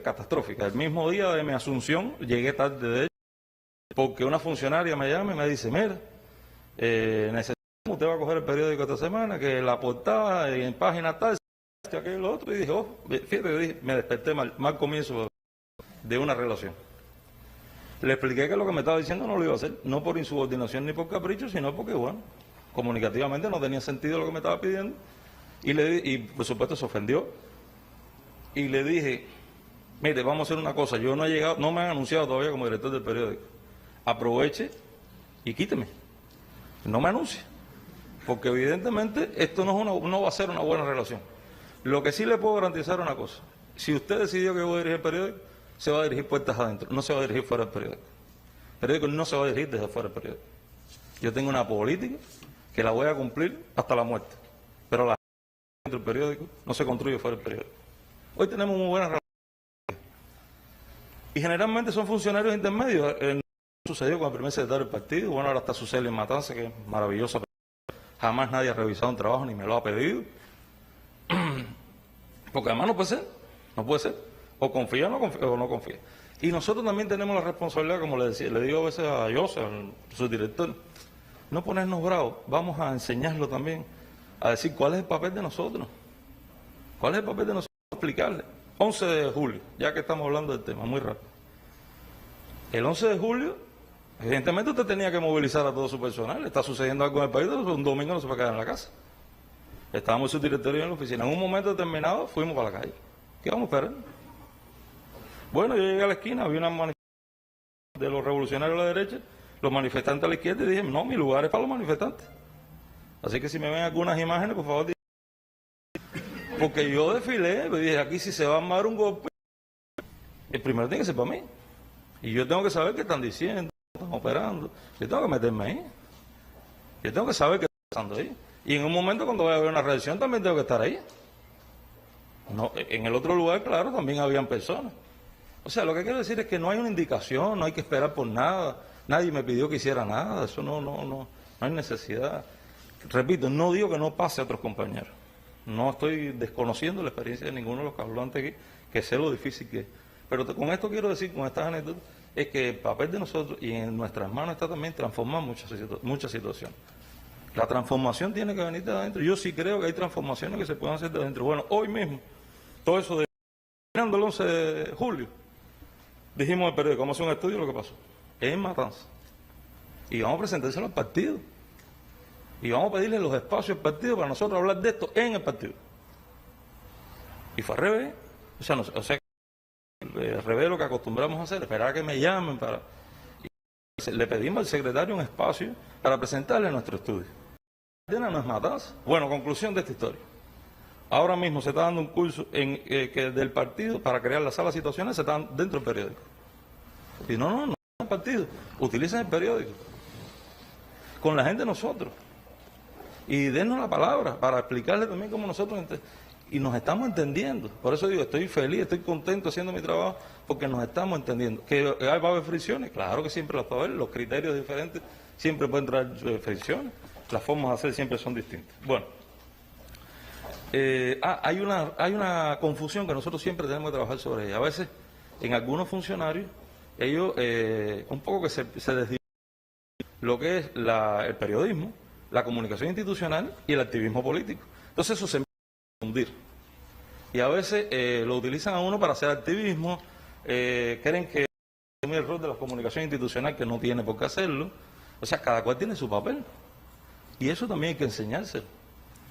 catastrófica. El mismo día de mi asunción, llegué tarde de hecho, porque una funcionaria me llama y me dice, mira, necesitamos, usted va a coger el periódico esta semana, que la portada en página tal, aquello y lo otro, y dije, oh, fíjate, me desperté mal comienzo de una relación. Le expliqué que lo que me estaba diciendo no lo iba a hacer, no por insubordinación ni por capricho, sino porque, bueno, comunicativamente no tenía sentido lo que me estaba pidiendo, y por supuesto se ofendió, y le dije, mire, vamos a hacer una cosa, yo no he llegado, no me han anunciado todavía como director del periódico, aproveche y quíteme, no me anuncie, porque evidentemente esto no va a ser una buena relación. Lo que sí le puedo garantizar es una cosa, si usted decidió que voy a dirigir el periódico, se va a dirigir puertas adentro, no se va a dirigir fuera del periódico. El periódico no se va a dirigir desde fuera del periódico. Yo tengo una política que la voy a cumplir hasta la muerte, pero la dentro del periódico no se construye fuera del periódico. Hoy tenemos muy buenas relaciones y generalmente son funcionarios intermedios. Sucedió con el primer secretario del partido, bueno, ahora está Suseli en Matanza, que es maravillosa. Jamás nadie ha revisado un trabajo ni me lo ha pedido, porque además no puede ser. O confía o no confía. Y nosotros también tenemos la responsabilidad, como le digo a veces a José, su director, no ponernos bravos, vamos a enseñarlo también, a decir cuál es el papel de nosotros. ¿Cuál es el papel de nosotros? Explicarle. 11 de julio, ya que estamos hablando del tema, muy rápido. El 11 de julio, evidentemente usted tenía que movilizar a todo su personal, está sucediendo algo en el país, un domingo no se va a quedar en la casa. Estábamos en su directorio en la oficina, en un momento determinado fuimos para la calle. ¿Qué vamos a esperar? Bueno, yo llegué a la esquina, vi una manifestación de los revolucionarios a la derecha, los manifestantes a la izquierda, y dije, no, mi lugar es para los manifestantes. Así que si me ven algunas imágenes, por favor, porque yo desfilé, me dije, aquí si se va a armar un golpe, el primero tiene que ser para mí. Y yo tengo que saber qué están diciendo, qué están operando, yo tengo que meterme ahí. Yo tengo que saber qué está pasando ahí. Y en un momento cuando vaya a haber una reacción también tengo que estar ahí. No, en el otro lugar, claro, también habían personas. O sea, lo que quiero decir es que no hay una indicación, no hay que esperar por nada, nadie me pidió que hiciera nada, eso no hay necesidad. Repito, no digo que no pase a otros compañeros, no estoy desconociendo la experiencia de ninguno de los que habló antes aquí, que sé lo difícil que es. Pero con esto quiero decir, con estas anécdotas, es que el papel de nosotros y en nuestras manos está también transformar muchas situaciones. La transformación tiene que venir de adentro. Yo sí creo que hay transformaciones que se pueden hacer de adentro. Bueno, hoy mismo, todo eso de el 11 de julio, dijimos al periódico, vamos a hacer un estudio de lo que pasó en Matanza. Y vamos a presentárselo al partido. Y vamos a pedirle los espacios al partido para nosotros hablar de esto en el partido. Y fue al revés. O sea, al revés de lo que acostumbramos a hacer, esperar a que me llamen para... Y le pedimos al secretario un espacio para presentarle nuestro estudio. No es Matanza. Bueno, conclusión de esta historia. Ahora mismo se está dando un curso del partido para crear las salas de situaciones, se están dentro del periódico. Y no es el partido, utilicen el periódico. Con la gente de nosotros. Y dennos la palabra para explicarle también cómo nosotros... Y nos estamos entendiendo. Por eso digo, estoy feliz, estoy contento haciendo mi trabajo, porque nos estamos entendiendo. ¿Que va a haber fricciones? Claro que siempre las va a haber. Los criterios diferentes siempre pueden traer fricciones. Las formas de hacer siempre son distintas. Bueno. Hay una confusión que nosotros siempre tenemos que trabajar sobre ella. A veces, en algunos funcionarios, ellos un poco que se desdibujan lo que es el periodismo, la comunicación institucional y el activismo político. Entonces eso se empieza a confundir. Y a veces lo utilizan a uno para hacer activismo, creen que es un error de la comunicación institucional que no tiene por qué hacerlo. O sea, cada cual tiene su papel. Y eso también hay que enseñárselo.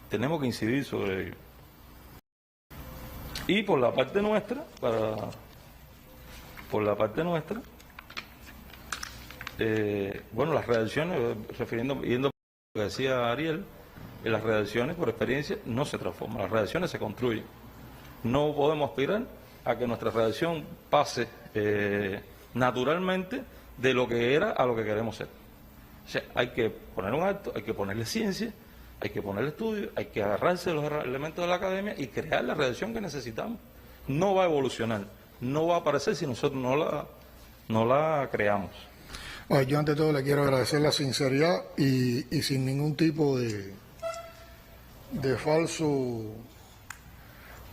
Tenemos que incidir sobre ello. Y por la parte nuestra, bueno, las redacciones, yendo a lo que decía Ariel, las redacciones por experiencia no se transforman, las redacciones se construyen. No podemos aspirar a que nuestra redacción pase naturalmente de lo que era a lo que queremos ser. O sea, hay que poner un acto, hay que ponerle ciencia, hay que ponerle estudio, hay que agarrarse de los elementos de la academia y crear la redacción que necesitamos. No va a evolucionar, no va a aparecer si nosotros no la creamos. Bueno, yo ante todo le quiero agradecer la sinceridad y sin ningún tipo de falso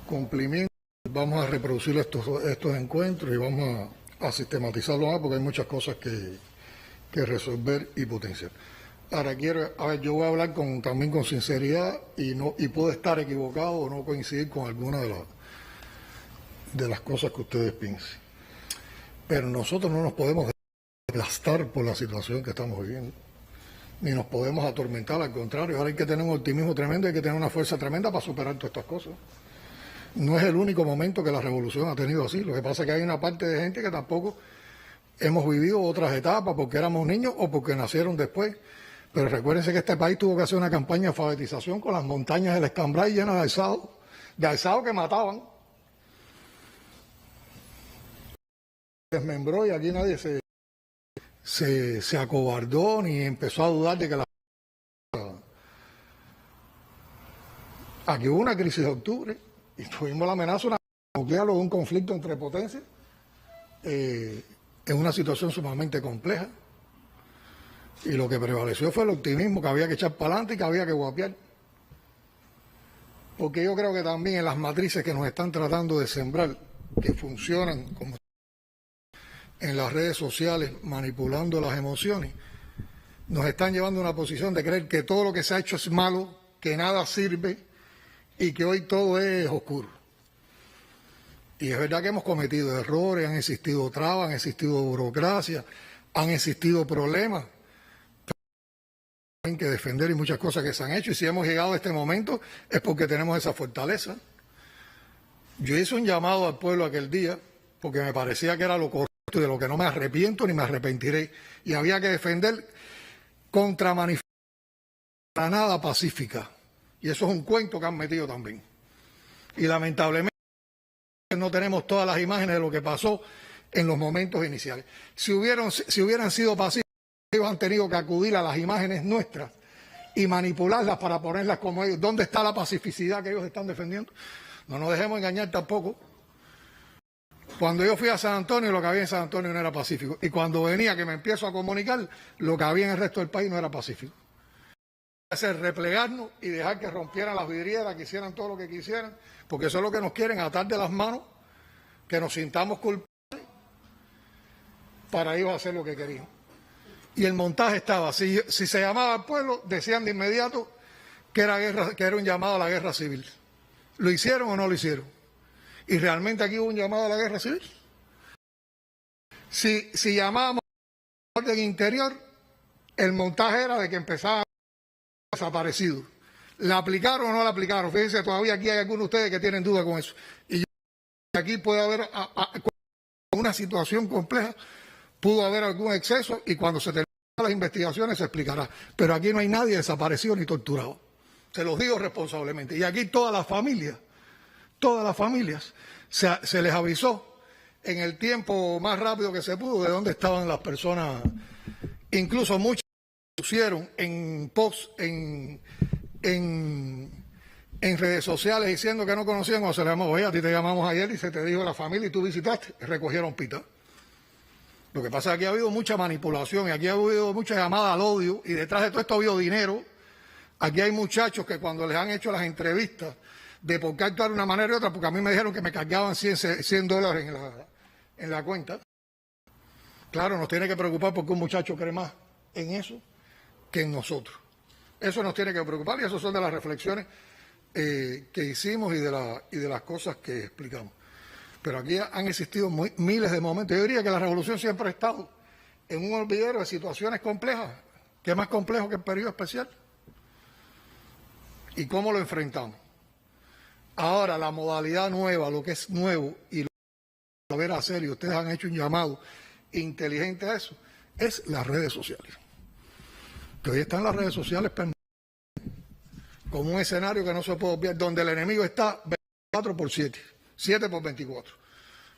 cumplimiento. vamos a reproducir estos encuentros y vamos a sistematizarlos más porque hay muchas cosas que resolver y potenciar. Ahora yo voy a hablar también con sinceridad y puedo estar equivocado o no coincidir con alguna de las cosas que ustedes piensen. Pero nosotros no nos podemos aplastar por la situación que estamos viviendo, ni nos podemos atormentar, al contrario, ahora hay que tener un optimismo tremendo, hay que tener una fuerza tremenda para superar todas estas cosas. No es el único momento que la revolución ha tenido así, lo que pasa es que hay una parte de gente que tampoco hemos vivido otras etapas porque éramos niños o porque nacieron después. Pero recuérdense que este país tuvo que hacer una campaña de alfabetización con las montañas del Escambray llenas de alzados que mataban. Desmembró y aquí nadie se acobardó ni empezó a dudar de que aquí hubo una crisis de octubre y tuvimos la amenaza nuclear o de un conflicto entre potencias en una situación sumamente compleja. Y lo que prevaleció fue el optimismo, que había que echar para adelante y que había que guapear. Porque yo creo que también en las matrices que nos están tratando de sembrar, que funcionan como en las redes sociales, manipulando las emociones, nos están llevando a una posición de creer que todo lo que se ha hecho es malo, que nada sirve y que hoy todo es oscuro. Y es verdad que hemos cometido errores, han existido trabas, han existido burocracia, han existido problemas que defender y muchas cosas que se han hecho, y si hemos llegado a este momento es porque tenemos esa fortaleza. Yo hice un llamado al pueblo aquel día porque me parecía que era lo correcto y de lo que no me arrepiento ni me arrepentiré, y había que defender contra manifestaciones para nada pacífica, y eso es un cuento que han metido también, y lamentablemente no tenemos todas las imágenes de lo que pasó en los momentos iniciales. Si hubieran sido pacíficos, ellos han tenido que acudir a las imágenes nuestras y manipularlas para ponerlas como ellos. ¿Dónde está la pacificidad que ellos están defendiendo? No nos dejemos engañar tampoco. Cuando yo fui a San Antonio, lo que había en San Antonio no era pacífico. Y cuando venía, que me empiezo a comunicar, lo que había en el resto del país no era pacífico. Hacer replegarnos y dejar que rompieran las vidrieras, que hicieran todo lo que quisieran, porque eso es lo que nos quieren, atar de las manos, que nos sintamos culpables para ellos hacer lo que querían. Y el montaje estaba, si se llamaba al pueblo, decían de inmediato que era un llamado a la guerra civil. ¿Lo hicieron o no lo hicieron? ¿Y realmente aquí hubo un llamado a la guerra civil? Si llamábamos a orden interior, el montaje era de que empezaba desaparecido. ¿La aplicaron o no la aplicaron? Fíjense, todavía aquí hay algunos de ustedes que tienen duda con eso. Y aquí puede haber una situación compleja, pudo haber algún exceso y cuando se terminen las investigaciones se explicará. Pero aquí no hay nadie desaparecido ni torturado. Se los digo responsablemente. Y aquí todas las familias, se les avisó en el tiempo más rápido que se pudo de dónde estaban las personas. Incluso muchos pusieron en posts, en redes sociales diciendo que no conocían o se le llamó, oye, a ti te llamamos ayer y se te dijo la familia y tú visitaste, y recogieron pita. Lo que pasa es que aquí ha habido mucha manipulación y aquí ha habido mucha llamada al odio y detrás de todo esto ha habido dinero. Aquí hay muchachos que cuando les han hecho las entrevistas de por qué actuar de una manera u otra, porque a mí me dijeron que me cargaban $100 en la cuenta. Claro, nos tiene que preocupar porque un muchacho cree más en eso que en nosotros. Eso nos tiene que preocupar y eso son de las reflexiones que hicimos y de las cosas que explicamos. Pero aquí han existido miles de momentos. Yo diría que la revolución siempre ha estado en un hormiguero de situaciones complejas. ¿Qué más complejo que el periodo especial? ¿Y cómo lo enfrentamos? Ahora, la modalidad nueva, lo que es nuevo y lo que saber hacer, y ustedes han hecho un llamado inteligente a eso, es las redes sociales. Que hoy están las redes sociales como un escenario que no se puede obviar, donde el enemigo está 24/7, 7/24.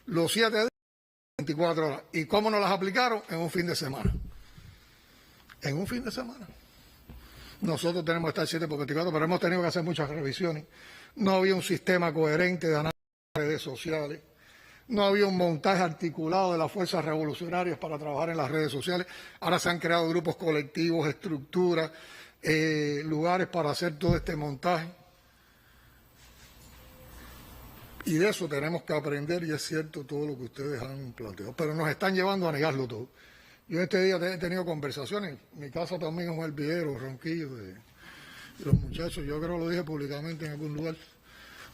Los 7 días, 24 horas. ¿Y cómo nos las aplicaron? En un fin de semana. En un fin de semana. Nosotros tenemos que estar 7/24, pero hemos tenido que hacer muchas revisiones. No había un sistema coherente de análisis de redes sociales. No había un montaje articulado de las fuerzas revolucionarias para trabajar en las redes sociales. Ahora se han creado grupos colectivos, estructuras, lugares para hacer todo este montaje. Y de eso tenemos que aprender, y es cierto todo lo que ustedes han planteado, pero nos están llevando a negarlo todo. Yo este día he tenido conversaciones, mi casa también es un hervidero, Ronquillo, de los muchachos, yo creo que lo dije públicamente en algún lugar,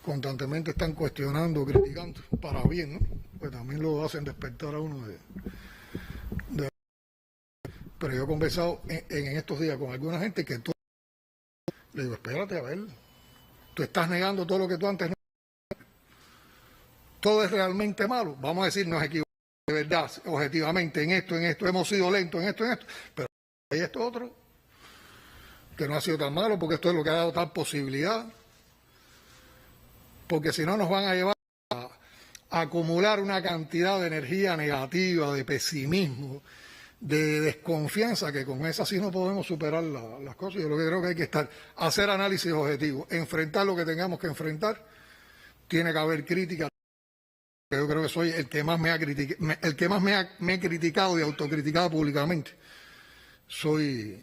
constantemente están cuestionando, criticando, para bien, ¿no? Pues también lo hacen despertar a uno de... Pero yo he conversado en estos días con alguna gente que tú... Le digo, espérate, a ver, tú estás negando todo lo que tú antes no... Todo es realmente malo. Vamos a decir, nos equivocamos de verdad, objetivamente, en esto, hemos sido lentos, en esto, pero hay esto otro, que no ha sido tan malo, porque esto es lo que ha dado tal posibilidad, porque si no nos van a llevar a acumular una cantidad de energía negativa, de pesimismo, de desconfianza, que con esa sí no podemos superar las cosas. Yo lo que creo que hay que hacer análisis objetivos, enfrentar lo que tengamos que enfrentar, tiene que haber crítica. Yo creo que soy el que más me he criticado y autocriticado públicamente. Soy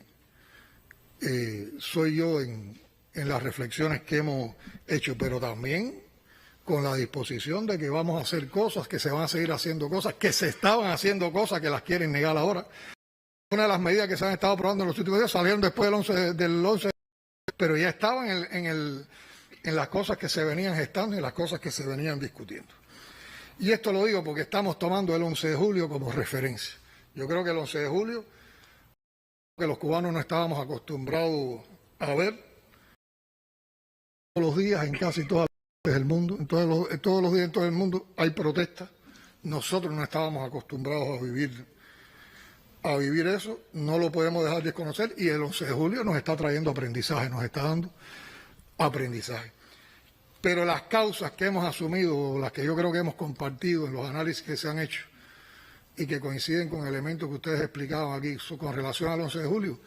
yo en las reflexiones que hemos hecho, pero también con la disposición de que vamos a hacer cosas, que se van a seguir haciendo cosas, que se estaban haciendo cosas que las quieren negar ahora. Una de las medidas que se han estado aprobando en los últimos días salieron después del 11, pero ya estaban en las cosas que se venían gestando y las cosas que se venían discutiendo. Y esto lo digo porque estamos tomando el 11 de julio como referencia. Yo creo que el 11 de julio, que los cubanos no estábamos acostumbrados a ver, todos los días en casi todas las partes del mundo, todos los días en todo el mundo hay protestas. Nosotros no estábamos acostumbrados a vivir eso, no lo podemos dejar de desconocer, y el 11 de julio nos está trayendo aprendizaje, nos está dando aprendizaje. Pero las causas que hemos asumido, las que yo creo que hemos compartido en los análisis que se han hecho y que coinciden con elementos que ustedes explicaban aquí con relación al 11 de julio,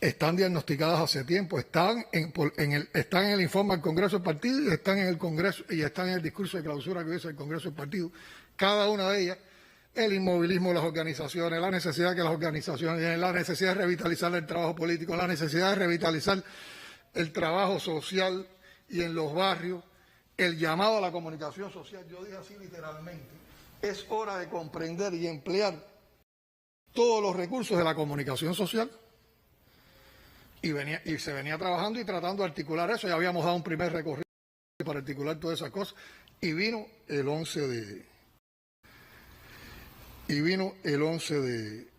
están diagnosticadas hace tiempo, están en el informe del Congreso del Partido y están en el Congreso y están en el discurso de clausura que hizo el Congreso del Partido. Cada una de ellas, el inmovilismo de las organizaciones, la necesidad de que las organizaciones, la necesidad de revitalizar el trabajo político, la necesidad de revitalizar el trabajo social y en los barrios, el llamado a la comunicación social, yo dije así literalmente, es hora de comprender y emplear todos los recursos de la comunicación social, y se venía trabajando y tratando de articular eso. Ya habíamos dado un primer recorrido para articular todas esas cosas, y vino el 11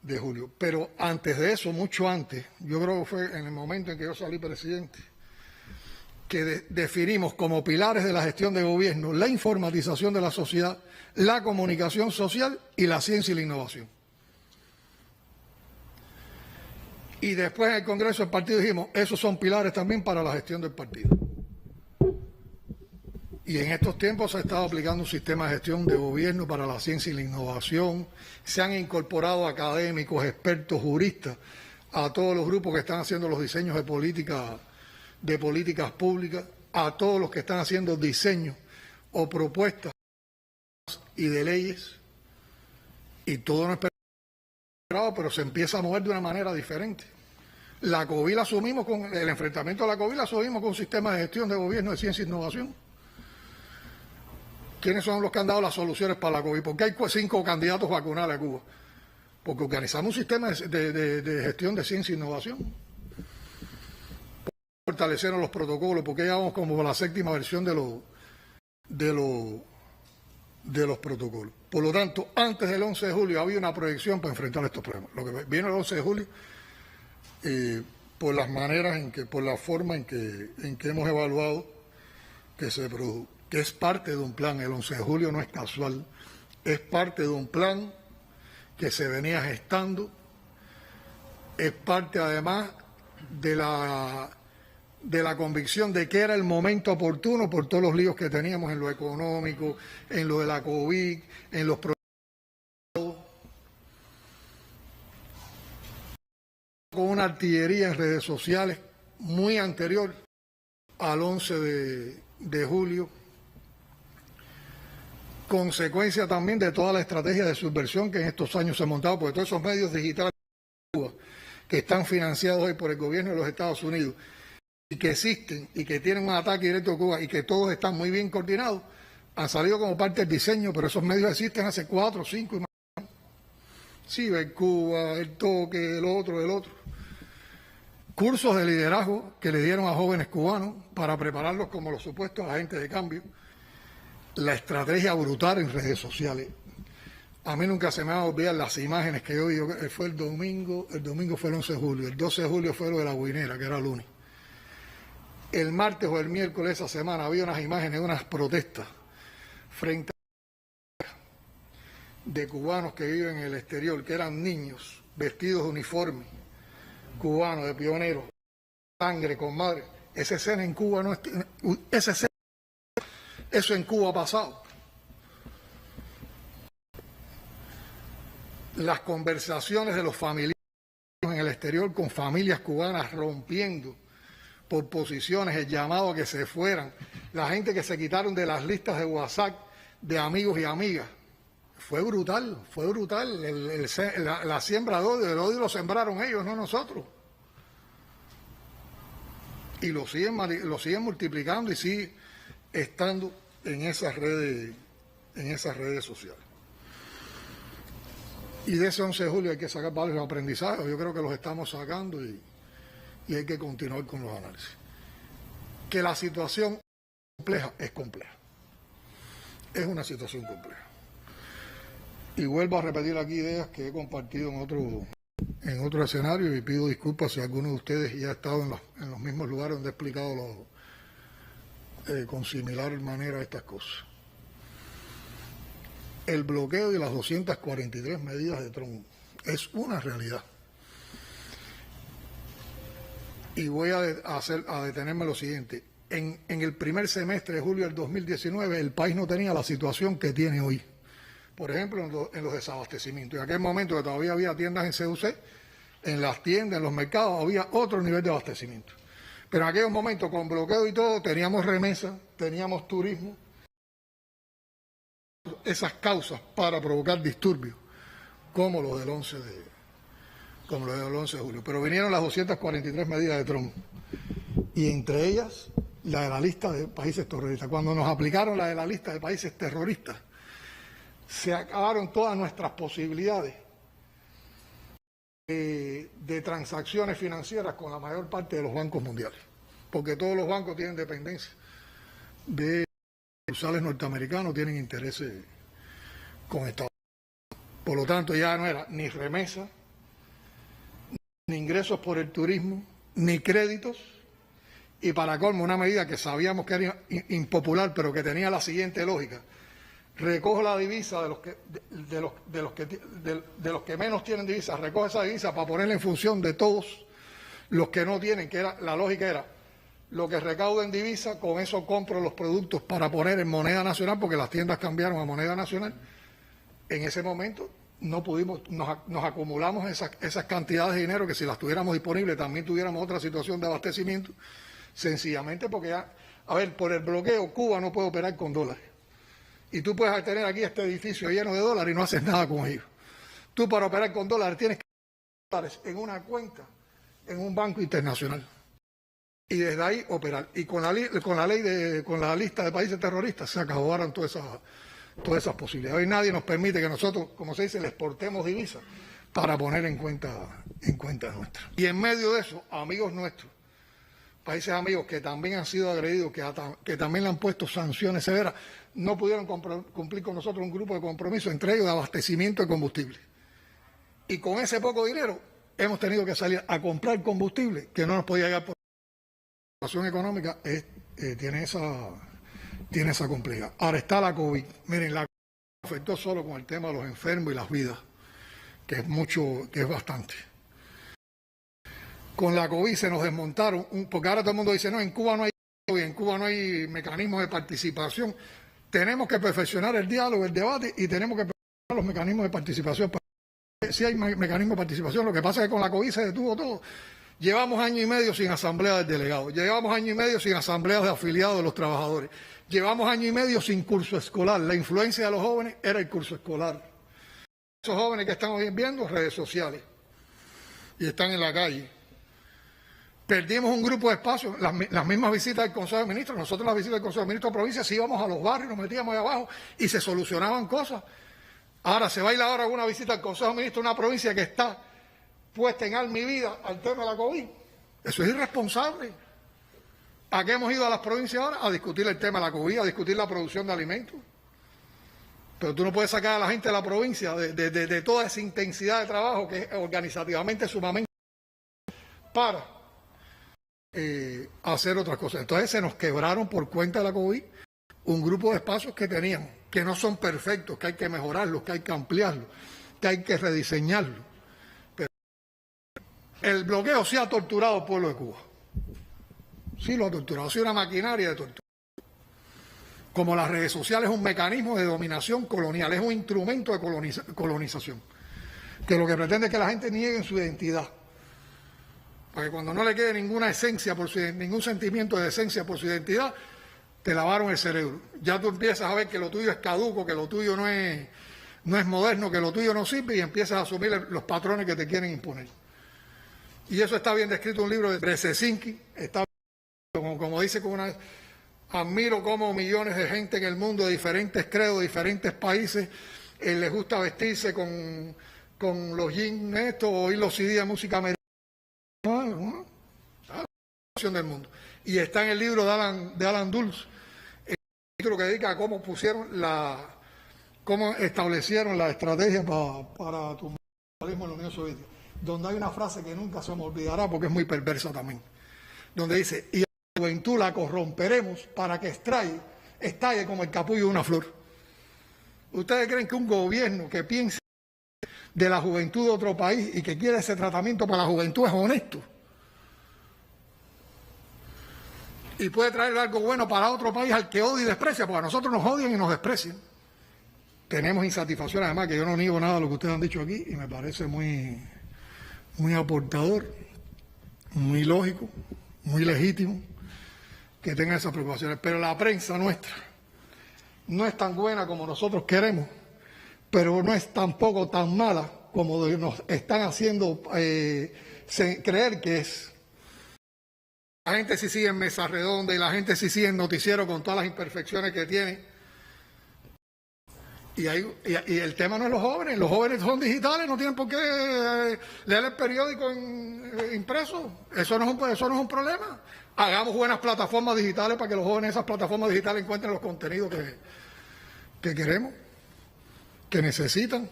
de julio. Pero antes de eso, mucho antes, yo creo que fue en el momento en que yo salí presidente, que definimos como pilares de la gestión de gobierno la informatización de la sociedad, la comunicación social y la ciencia y la innovación. Y después en el Congreso del Partido dijimos, esos son pilares también para la gestión del partido. Y en estos tiempos se ha estado aplicando un sistema de gestión de gobierno para la ciencia y la innovación. Se han incorporado académicos, expertos, juristas a todos los grupos que están haciendo los diseños de políticas públicas, a todos los que están haciendo diseños o propuestas y de leyes, y todo no es esperado, pero se empieza a mover de una manera diferente. La COVID la asumimos con el enfrentamiento a la COVID, la asumimos con un sistema de gestión de gobierno de ciencia e innovación. ¿Quiénes son los que han dado las soluciones para la COVID? ¿Por qué hay 5 candidatos vacunales a Cuba? Porque organizamos un sistema de gestión de ciencia e innovación. Fortalecieron los protocolos, porque ya vamos como la 7ª versión de los protocolos. Por lo tanto, antes del 11 de julio había una proyección para enfrentar estos problemas. Lo que viene el 11 de julio, por las maneras por la forma en que hemos evaluado que se produjo, que es parte de un plan. El 11 de julio no es casual, es parte de un plan que se venía gestando, es parte además de la convicción de que era el momento oportuno por todos los líos que teníamos en lo económico, en lo de la COVID, en los proyectos, con una artillería en redes sociales muy anterior al 11 de julio, consecuencia también de toda la estrategia de subversión que en estos años se ha montado, porque todos esos medios digitales que están financiados hoy por el gobierno de los Estados Unidos y que existen y que tienen un ataque directo a Cuba y que todos están muy bien coordinados, han salido como parte del diseño, pero esos medios existen hace 4, 5 y más. Sí, el Cuba, el toque, el otro. Cursos de liderazgo que le dieron a jóvenes cubanos para prepararlos como los supuestos agentes de cambio. La estrategia brutal en redes sociales. A mí nunca se me van a olvidar las imágenes que yo vi. Fue el domingo fue el 11 de julio, el 12 de julio fue lo de la Guinera, que era lunes. El martes o el miércoles de esa semana había unas imágenes de unas protestas frente a de cubanos que viven en el exterior, que eran niños vestidos de uniforme, cubanos, de pioneros, sangre con madre. Esa escena en Cuba no es... Eso en Cuba ha pasado. Las conversaciones de los familiares en el exterior con familias cubanas rompiendo por posiciones, el llamado a que se fueran, la gente que se quitaron de las listas de WhatsApp de amigos y amigas. Fue brutal. La siembra del odio lo sembraron ellos, no nosotros. Y lo siguen multiplicando y sigue estando en esas redes sociales. Y de ese 11 de julio hay que sacar varios aprendizajes. Yo creo que los estamos sacando y hay que continuar con los análisis. Que la situación es compleja. Es una situación compleja. Y vuelvo a repetir aquí ideas que he compartido en otro escenario y pido disculpas si alguno de ustedes ya ha estado en los mismos lugares donde he explicado con similar manera estas cosas. El bloqueo y las 243 medidas de Trump es una realidad. Y voy a detenerme en lo siguiente. En el primer semestre de julio del 2019 el país no tenía la situación que tiene hoy. Por ejemplo, en los desabastecimientos. En aquel momento que todavía había tiendas en CUC, en las tiendas, en los mercados, había otro nivel de abastecimiento. Pero en aquellos momentos, con bloqueo y todo, teníamos remesas, teníamos turismo, esas causas para provocar disturbios, como los del 11 de julio. Pero vinieron las 243 medidas de Trump, y entre ellas la de la lista de países terroristas. Cuando nos aplicaron la de la lista de países terroristas, se acabaron todas nuestras posibilidades de transacciones financieras con la mayor parte de los bancos mundiales, porque todos los bancos tienen dependencia de sucursales norteamericanos, tienen intereses con Estados Unidos. Por lo tanto, ya no era ni remesa, ni ingresos por el turismo, ni créditos, y para colmo una medida que sabíamos que era impopular, pero que tenía la siguiente lógica: recojo la divisa de los que menos tienen divisa, recoge esa divisa para ponerla en función de todos los que no tienen, la lógica era: lo que recaudo en divisa, con eso compro los productos para poner en moneda nacional, porque las tiendas cambiaron a moneda nacional. En ese momento no pudimos, nos acumulamos esas cantidades de dinero que si las tuviéramos disponibles también tuviéramos otra situación de abastecimiento, sencillamente porque ya, por el bloqueo Cuba no puede operar con dólares. Y tú puedes tener aquí este edificio lleno de dólares y no haces nada con ellos. Tú para operar con dólares tienes que tener dólares en una cuenta en un banco internacional. Y desde ahí operar. Y con la lista de países terroristas se acabaron todas esas posibilidades. Hoy nadie nos permite que nosotros, como se dice, le exportemos divisas para poner en cuenta nuestra. Y en medio de eso, amigos nuestros, países amigos que también han sido agredidos, que también le han puesto sanciones severas, no pudieron cumplir con nosotros un grupo de compromiso, entre ellos de abastecimiento de combustible. Y con ese poco dinero hemos tenido que salir a comprar combustible que no nos podía llegar por la situación económica. Tiene esa complejidad. Ahora está la COVID. Miren, la COVID afectó solo con el tema de los enfermos y las vidas, que es bastante. Con la COVID se nos desmontaron, porque ahora todo el mundo dice, no, en Cuba no hay mecanismos de participación. Tenemos que perfeccionar el diálogo, el debate, y tenemos que perfeccionar los mecanismos de participación. Sí hay mecanismos de participación, lo que pasa es que con la COVID se detuvo todo. Llevamos año y medio sin asamblea del delegado, llevamos año y medio sin asambleas de afiliados de los trabajadores, llevamos año y medio sin curso escolar. La influencia de los jóvenes era el curso escolar. Esos jóvenes que estamos viendo redes sociales y están en la calle. Perdimos un grupo de espacios, las mismas visitas del Consejo de Ministros. Nosotros las visitas del Consejo de Ministros de provincia sí íbamos a los barrios, nos metíamos ahí abajo y se solucionaban cosas. Ahora se va a ir ahora una visita al Consejo de Ministros de una provincia que está puesta en alma y vida al tema de la COVID. Eso es irresponsable. ¿A qué hemos ido a las provincias ahora? A discutir el tema de la COVID, a discutir la producción de alimentos. Pero tú no puedes sacar a la gente de la provincia de toda esa intensidad de trabajo que es organizativamente sumamente para hacer otras cosas. Entonces se nos quebraron por cuenta de la COVID un grupo de espacios que teníamos, que no son perfectos, que hay que mejorarlos, que hay que ampliarlos, que hay que rediseñarlos. Pero el bloqueo sí ha torturado al pueblo de Cuba. Sí lo ha torturado, ha sido una maquinaria de tortura. Como las redes sociales es un mecanismo de dominación colonial, es un instrumento de colonización, que lo que pretende es que la gente niegue su identidad. Para que cuando no le quede ninguna esencia, ningún sentimiento de esencia por su identidad, te lavaron el cerebro. Ya tú empiezas a ver que lo tuyo es caduco, que lo tuyo no es moderno, que lo tuyo no sirve y empiezas a asumir los patrones que te quieren imponer. Y eso está bien descrito en un libro de Brzezinski, está como dice con una... Admiro cómo millones de gente en el mundo de diferentes credos, de diferentes países, les gusta vestirse con los jeans estos, o oír los CD de música americana. Del mundo. Y está en el libro de Alan Dulles, el libro que dedica a cómo establecieron la estrategia para tumbar el socialismo en la Unión Soviética, donde hay una frase que nunca se me olvidará porque es muy perversa también, donde dice: y a la juventud la corromperemos para que estalle como el capullo de una flor. ¿Ustedes creen que un gobierno que piense de la juventud de otro país y que quiere ese tratamiento para la juventud es honesto? Y puede traer algo bueno para otro país al que odia y desprecia, porque a nosotros nos odian y nos desprecian. Tenemos insatisfacción, además, que yo no niego nada de lo que ustedes han dicho aquí, y me parece muy aportador, muy lógico, muy legítimo que tengan esas preocupaciones. Pero la prensa nuestra no es tan buena como nosotros queremos, pero no es tampoco tan mala como nos están haciendo creer que es. La gente sí sigue en Mesa Redonda y la gente sí sigue en Noticiero con todas las imperfecciones que tiene. Y el tema no es los jóvenes son digitales, no tienen por qué leer el periódico impreso. Eso no es un problema. Hagamos buenas plataformas digitales para que los jóvenes en esas plataformas digitales encuentren los contenidos que queremos, que necesitan, que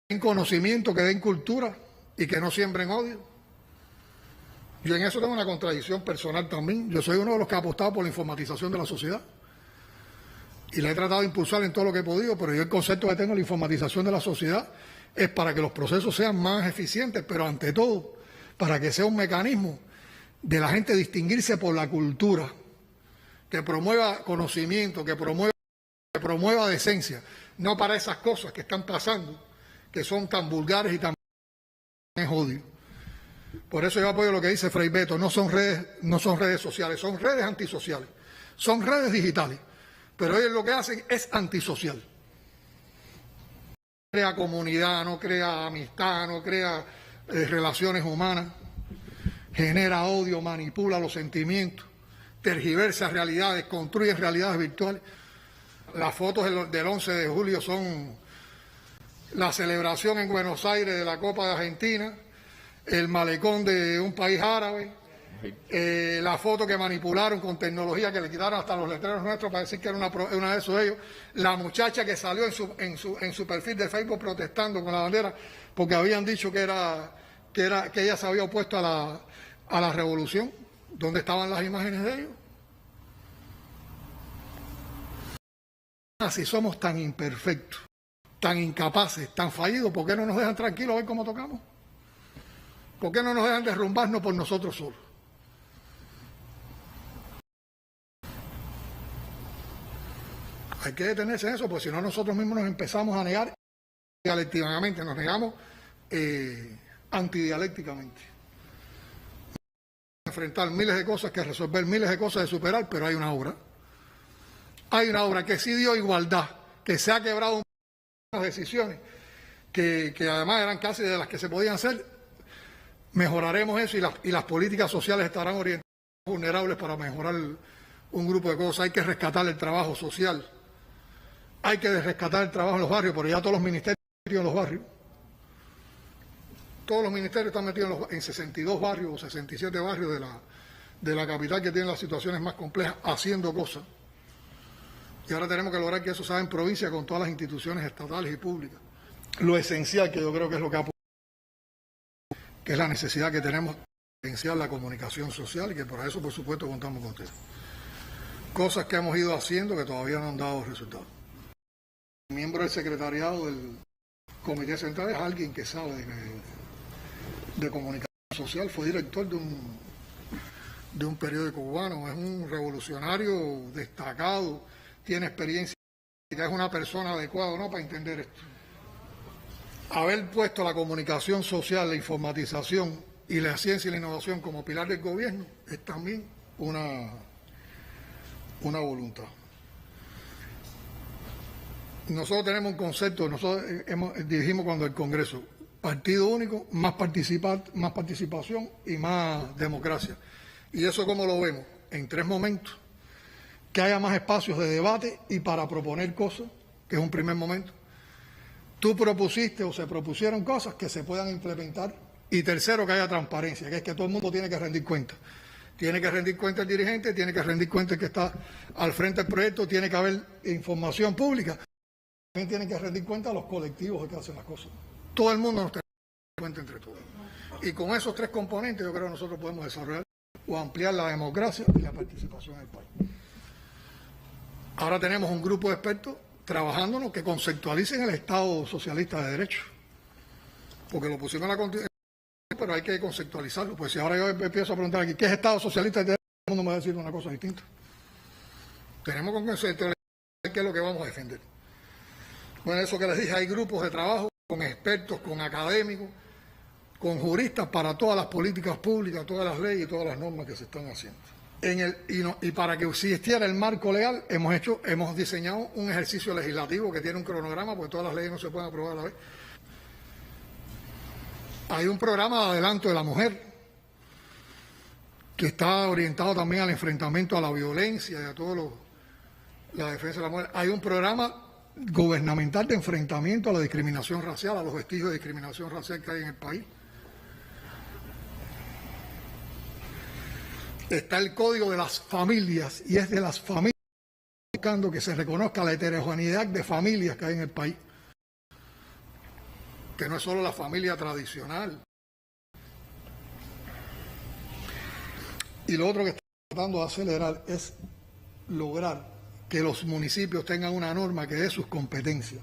den conocimiento, que den cultura y que no siembren odio. Yo en eso tengo una contradicción personal también. Yo soy uno de los que ha apostado por la informatización de la sociedad y la he tratado de impulsar en todo lo que he podido, pero yo el concepto que tengo de la informatización de la sociedad es para que los procesos sean más eficientes, pero ante todo para que sea un mecanismo de la gente distinguirse por la cultura, que promueva conocimiento, que promueva decencia, no para esas cosas que están pasando, que son tan vulgares y tan odio. Por eso yo apoyo lo que dice Frei Beto, no son redes sociales, son redes antisociales, son redes digitales, pero ellos lo que hacen es antisocial. No crea comunidad, no crea amistad, no crea relaciones humanas, genera odio, manipula los sentimientos, tergiversa realidades, construye realidades virtuales. Las fotos del 11 de julio son la celebración en Buenos Aires de la Copa de Argentina, el malecón de un país árabe, la foto que manipularon con tecnología, que le quitaron hasta los letreros nuestros para decir que era una de esos de ellos, la muchacha que salió en su perfil de Facebook protestando con la bandera porque habían dicho que ella se había opuesto a la revolución. ¿Dónde estaban las imágenes de ellos? Si somos tan imperfectos, tan incapaces, tan fallidos, ¿por qué no nos dejan tranquilos a ver cómo tocamos? ¿Por qué no nos dejan derrumbarnos por nosotros solos? Hay que detenerse en eso, porque si no nosotros mismos nos empezamos a negar dialécticamente, nos negamos antidialécticamente. Enfrentar miles de cosas que resolver, miles de cosas de superar, pero hay una obra. Hay una obra que sí dio igualdad, que se ha quebrado unas decisiones que además eran casi de las que se podían hacer, mejoraremos eso y las políticas sociales estarán orientadas a los vulnerables para mejorar un grupo de cosas. Hay que rescatar el trabajo social, hay que rescatar el trabajo en los barrios, porque ya todos los ministerios están metidos en los barrios. Todos los ministerios están metidos en 62 barrios o 67 barrios de la capital que tienen las situaciones más complejas, haciendo cosas. Y ahora tenemos que lograr que eso se haga en provincia con todas las instituciones estatales y públicas. Lo esencial, que yo creo que es lo que es la necesidad que tenemos de potenciar la comunicación social, y que por eso, por supuesto, contamos con ustedes. Cosas que hemos ido haciendo que todavía no han dado resultados. El miembro del secretariado del Comité Central es alguien que sabe de comunicación social, fue director de un periódico cubano, es un revolucionario destacado, tiene experiencia, es una persona adecuada, ¿no?, para entender esto. Haber puesto la comunicación social, la informatización y la ciencia y la innovación como pilar del gobierno es también una voluntad. Nosotros tenemos un concepto, nosotros dijimos cuando el Congreso, partido único, más participación y más democracia. Y eso, ¿cómo lo vemos? En 3 momentos. Que haya más espacios de debate y para proponer cosas, que es un primer momento. Tú propusiste o se propusieron cosas que se puedan implementar. Y tercero, que haya transparencia, que es que todo el mundo tiene que rendir cuenta. Tiene que rendir cuenta el dirigente, tiene que rendir cuenta el que está al frente del proyecto, tiene que haber información pública. También tienen que rendir cuenta a los colectivos que hacen las cosas. Todo el mundo nos tiene que rendir cuenta entre todos. Y con esos 3 componentes yo creo que nosotros podemos desarrollar o ampliar la democracia y la participación en el país. Ahora tenemos un grupo de expertos trabajándonos que conceptualicen el Estado socialista de derecho. Porque lo pusimos en la Constitución, pero hay que conceptualizarlo. Pues si ahora yo empiezo a preguntar aquí, ¿qué es Estado socialista de derecho? Todo el mundo me va a decir una cosa distinta. Tenemos que conceptualizar qué es lo que vamos a defender. Bueno, eso que les dije, hay grupos de trabajo con expertos, con académicos, con juristas para todas las políticas públicas, todas las leyes y todas las normas que se están haciendo. Y para que existiera el marco legal, hemos diseñado un ejercicio legislativo que tiene un cronograma, porque todas las leyes no se pueden aprobar a la vez. Hay un programa de adelanto de la mujer que está orientado también al enfrentamiento a la violencia y a todo la defensa de la mujer. Hay un programa gubernamental de enfrentamiento a la discriminación racial, a los vestigios de discriminación racial que hay en el país. Está el Código de las Familias, y es de las familias buscando que se reconozca la heterogeneidad de familias que hay en el país, que no es solo la familia tradicional. Y lo otro que está tratando de acelerar es lograr que los municipios tengan una norma que dé sus competencias,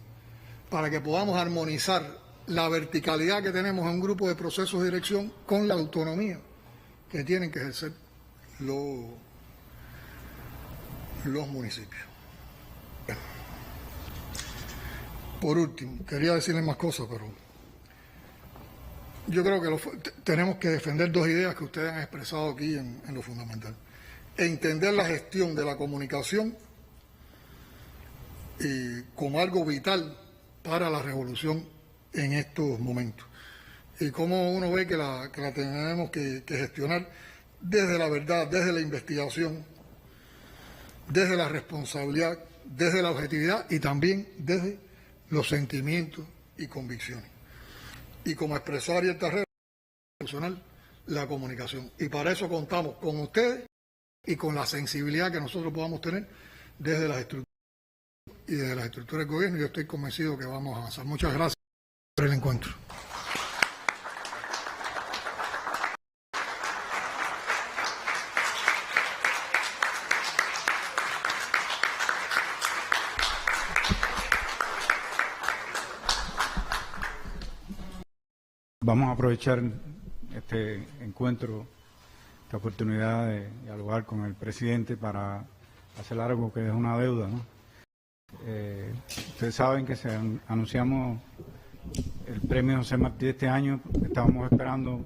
para que podamos armonizar la verticalidad que tenemos en un grupo de procesos de dirección con la autonomía que tienen que ejercer los municipios. Por último, quería decirles más cosas, pero yo creo que tenemos que defender 2 ideas que ustedes han expresado aquí en lo fundamental. Entender la gestión de la comunicación como algo vital para la revolución en estos momentos. Y cómo uno ve que la tenemos que gestionar desde la verdad, desde la investigación, desde la responsabilidad, desde la objetividad y también desde los sentimientos y convicciones. Y como expresó Ariel Tarrera, la comunicación. Y para eso contamos con ustedes y con la sensibilidad que nosotros podamos tener desde las estructuras y desde las estructuras del gobierno. Yo estoy convencido que vamos a avanzar. Muchas gracias por el encuentro. Vamos a aprovechar este encuentro, esta oportunidad de dialogar con el presidente para hacer algo que es una deuda, ¿no? Ustedes saben que anunciamos el premio José Martí de este año. Estábamos esperando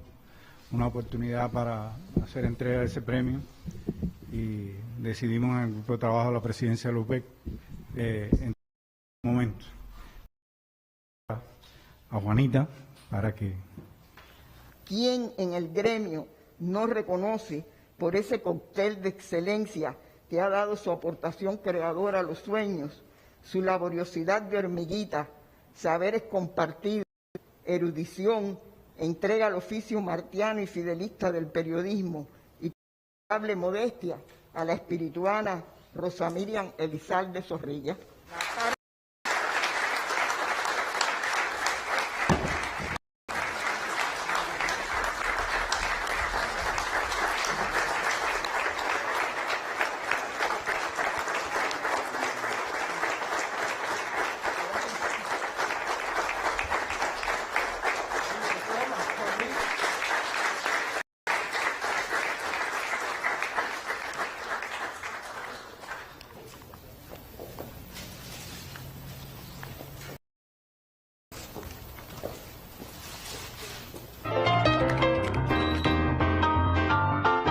una oportunidad para hacer entrega de ese premio y decidimos en el grupo de trabajo de la presidencia de la UPEC en este momento a Juanita para que ¿Quién en el gremio no reconoce por ese cóctel de excelencia que ha dado su aportación creadora a los sueños, su laboriosidad de hormiguita, saberes compartidos, erudición, entrega al oficio martiano y fidelista del periodismo y con modestia a la espirituana Rosa Miriam Elizalde Zorrilla?